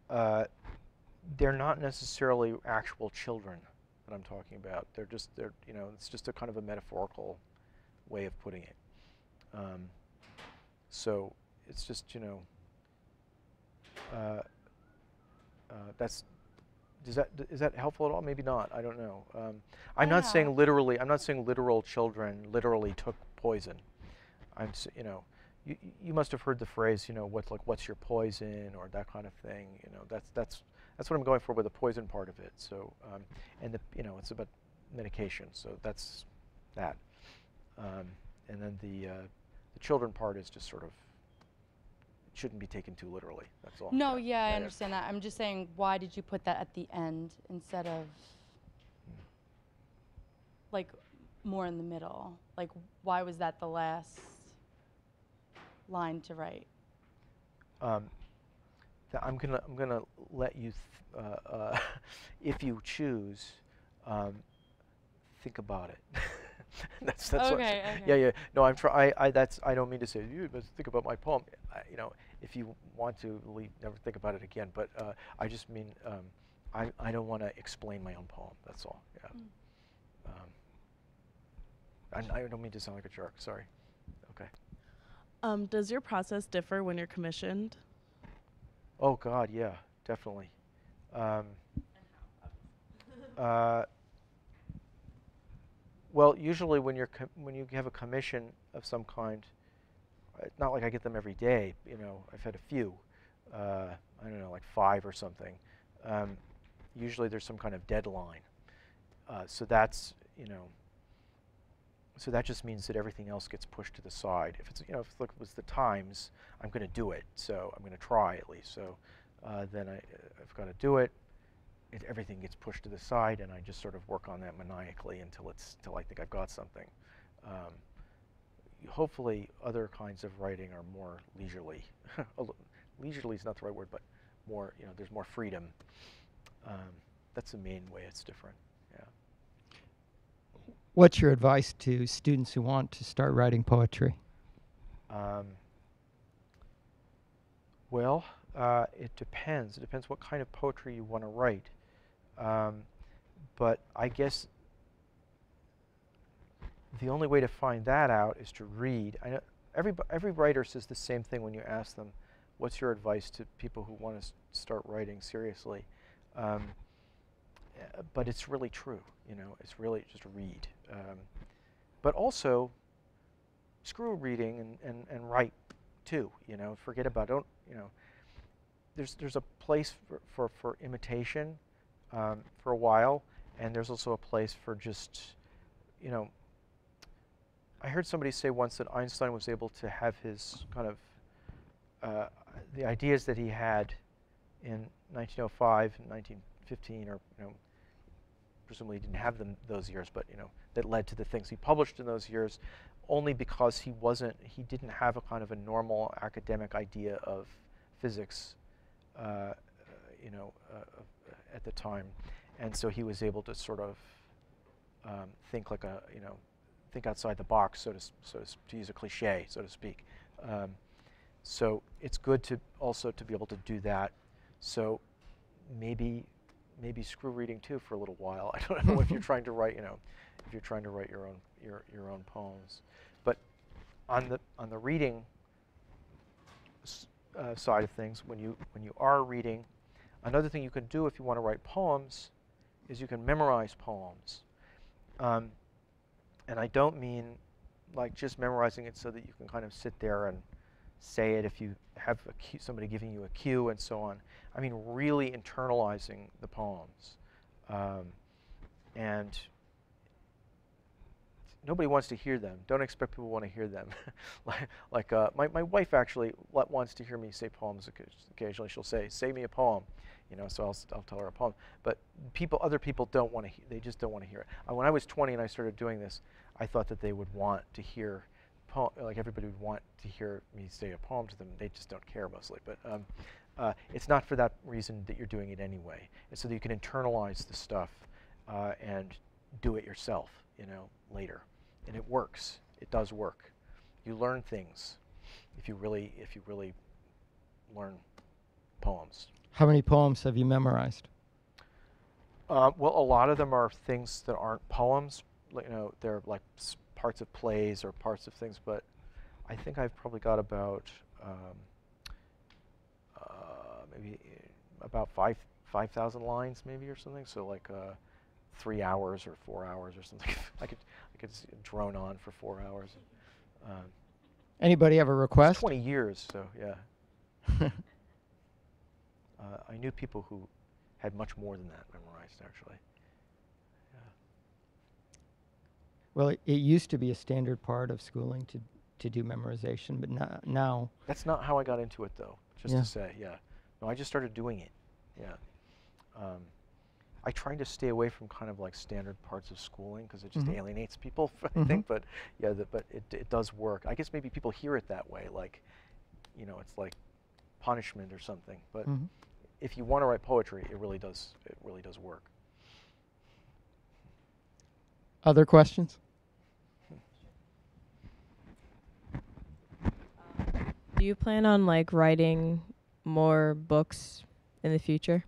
they're not necessarily actual children that I'm talking about. It's just a kind of a metaphorical way of putting it. So it's just, is that helpful at all? Maybe not. I don't know. I'm not saying literally. I'm not saying literal children literally took poison. You must have heard the phrase, what's your poison, or that kind of thing. That's what I'm going for with the poison part of it. So, and it's about medication. So that's that. And then the children part is just sort of, shouldn't be taken too literally. That's all. No, yeah, I understand that. I'm just saying, why did you put that at the end instead of like more in the middle? Like, why was that the last line to write? I'm gonna let you, if you choose, think about it. that's Okay. Yeah. No, I don't mean to say you must think about my poem. If you want to, never think about it again. But I just mean I don't want to explain my own poem. That's all. Yeah. I don't mean to sound like a jerk. Sorry. Okay. Does your process differ when you're commissioned? Oh God, yeah, definitely. Well, usually when you have a commission of some kind, it's not like I get them every day. I've had a few. I don't know, like 5 or something. Usually there's some kind of deadline. So that's So that just means that everything else gets pushed to the side. If it was the Times, I'm going to do it. So I'm going to try at least. So then I've got to do it. Everything gets pushed to the side, and I just sort of work on that maniacally until I think I've got something. Hopefully, other kinds of writing are more leisurely. Leisurely is not the right word, but more. There's more freedom. That's the main way it's different. Yeah. What's your advice to students who want to start writing poetry? Well, it depends. It depends what kind of poetry you want to write. But I guess the only way to find that out is to read. I know every writer says the same thing when you ask them, "What's your advice to people who want to start writing seriously?" But it's really true. It's really just read. But also, screw reading and write too. Forget about it. There's a place for imitation for a while, and there's also a place for just, I heard somebody say once that Einstein was able to have his kind of the ideas that he had in 1905 and 1915, or presumably he didn't have them those years, but that led to the things he published in those years, only because he didn't have a kind of a normal academic idea of physics, at the time, and so he was able to sort of think think outside the box, to use a cliche, so to speak. So it's good to also to be able to do that. So maybe screw reading too for a little while. I don't know if you're trying to write, if you're trying to write your own poems. But on the reading side of things, when you are reading, another thing you can do if you want to write poems is you can memorize poems. And I don't mean like just memorizing it so that you can kind of sit there and say it if you have somebody giving you a cue and so on. I mean really internalizing the poems. And nobody wants to hear them. Don't expect people want to hear them. My wife actually wants to hear me say poems occasionally. She'll say me a poem. So I'll tell her a poem. But other people don't want to. They just don't want to hear it. When I was 20 and I started doing this, I thought that they would want to hear, like everybody would want to hear me say a poem to them. They just don't care mostly. But it's not for that reason that you're doing it anyway. It's so that you can internalize the stuff and do it yourself, later. And it works. It does work. You learn things if you really learn poems. How many poems have you memorized? Well, a lot of them are things that aren't poems. They're like parts of plays or parts of things. But I think I've probably got about maybe about 5,000 lines, maybe or something. So like 3 hours or 4 hours or something. I could drone on for 4 hours. Anybody have a request? It's 20 years, so yeah. I knew people who had much more than that memorized, actually. Yeah. Well, it used to be a standard part of schooling to do memorization, but now. That's not how I got into it, though, just Yeah. to say, yeah. No, I just started doing it, yeah. I try to stay away from kind of like standard parts of schooling because it just alienates people, I think. But yeah, but it does work. I guess maybe people hear it that way, like, it's like punishment or something. But if you want to write poetry, it really does work. Other questions? Do you plan on like writing more books in the future?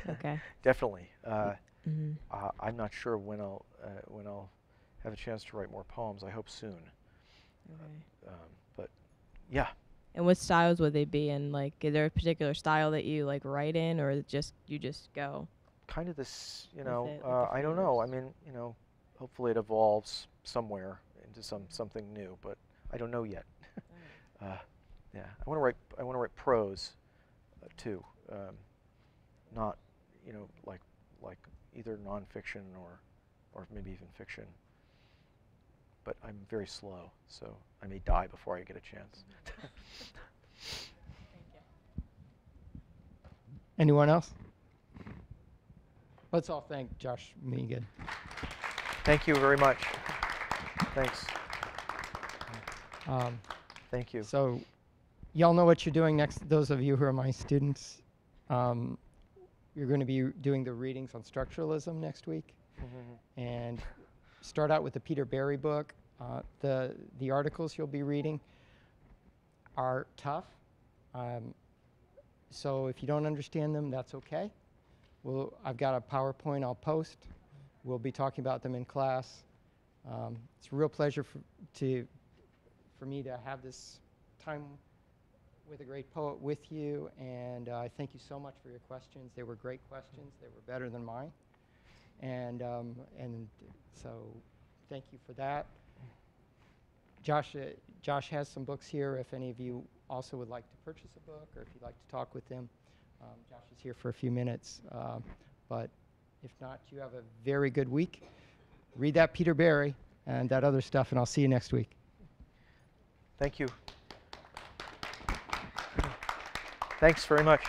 Okay. Definitely. I'm not sure when I'll have a chance to write more poems. I hope soon. Okay. But yeah. And what styles would they be in? Like, is there a particular style that you like write in, or you just go? Kind of this, it, like the I don't know. I mean, hopefully it evolves somewhere into something new, but I don't know yet. Yeah, I want to write prose too, not like either nonfiction or maybe even fiction. But I'm very slow, so I may die before I get a chance. Anyone else? Let's all thank Josh Mehigan. Thank you very much. Thanks. Thank you. So y'all know what you're doing next. Those of you who are my students, you're going to be doing the readings on structuralism next week. And start out with the Peter Berry book. The articles you'll be reading are tough. So if you don't understand them, that's okay. I've got a PowerPoint I'll post. We'll be talking about them in class. It's a real pleasure for me to have this time with a great poet with you, and I thank you so much for your questions. They were great questions. They were better than mine, and so thank you for that. Josh has some books here if any of you also would like to purchase a book or if you'd like to talk with him. Josh is here for a few minutes, but if not, you have a very good week. Read that Peter Berry and that other stuff, and I'll see you next week. Thank you. Thanks very much.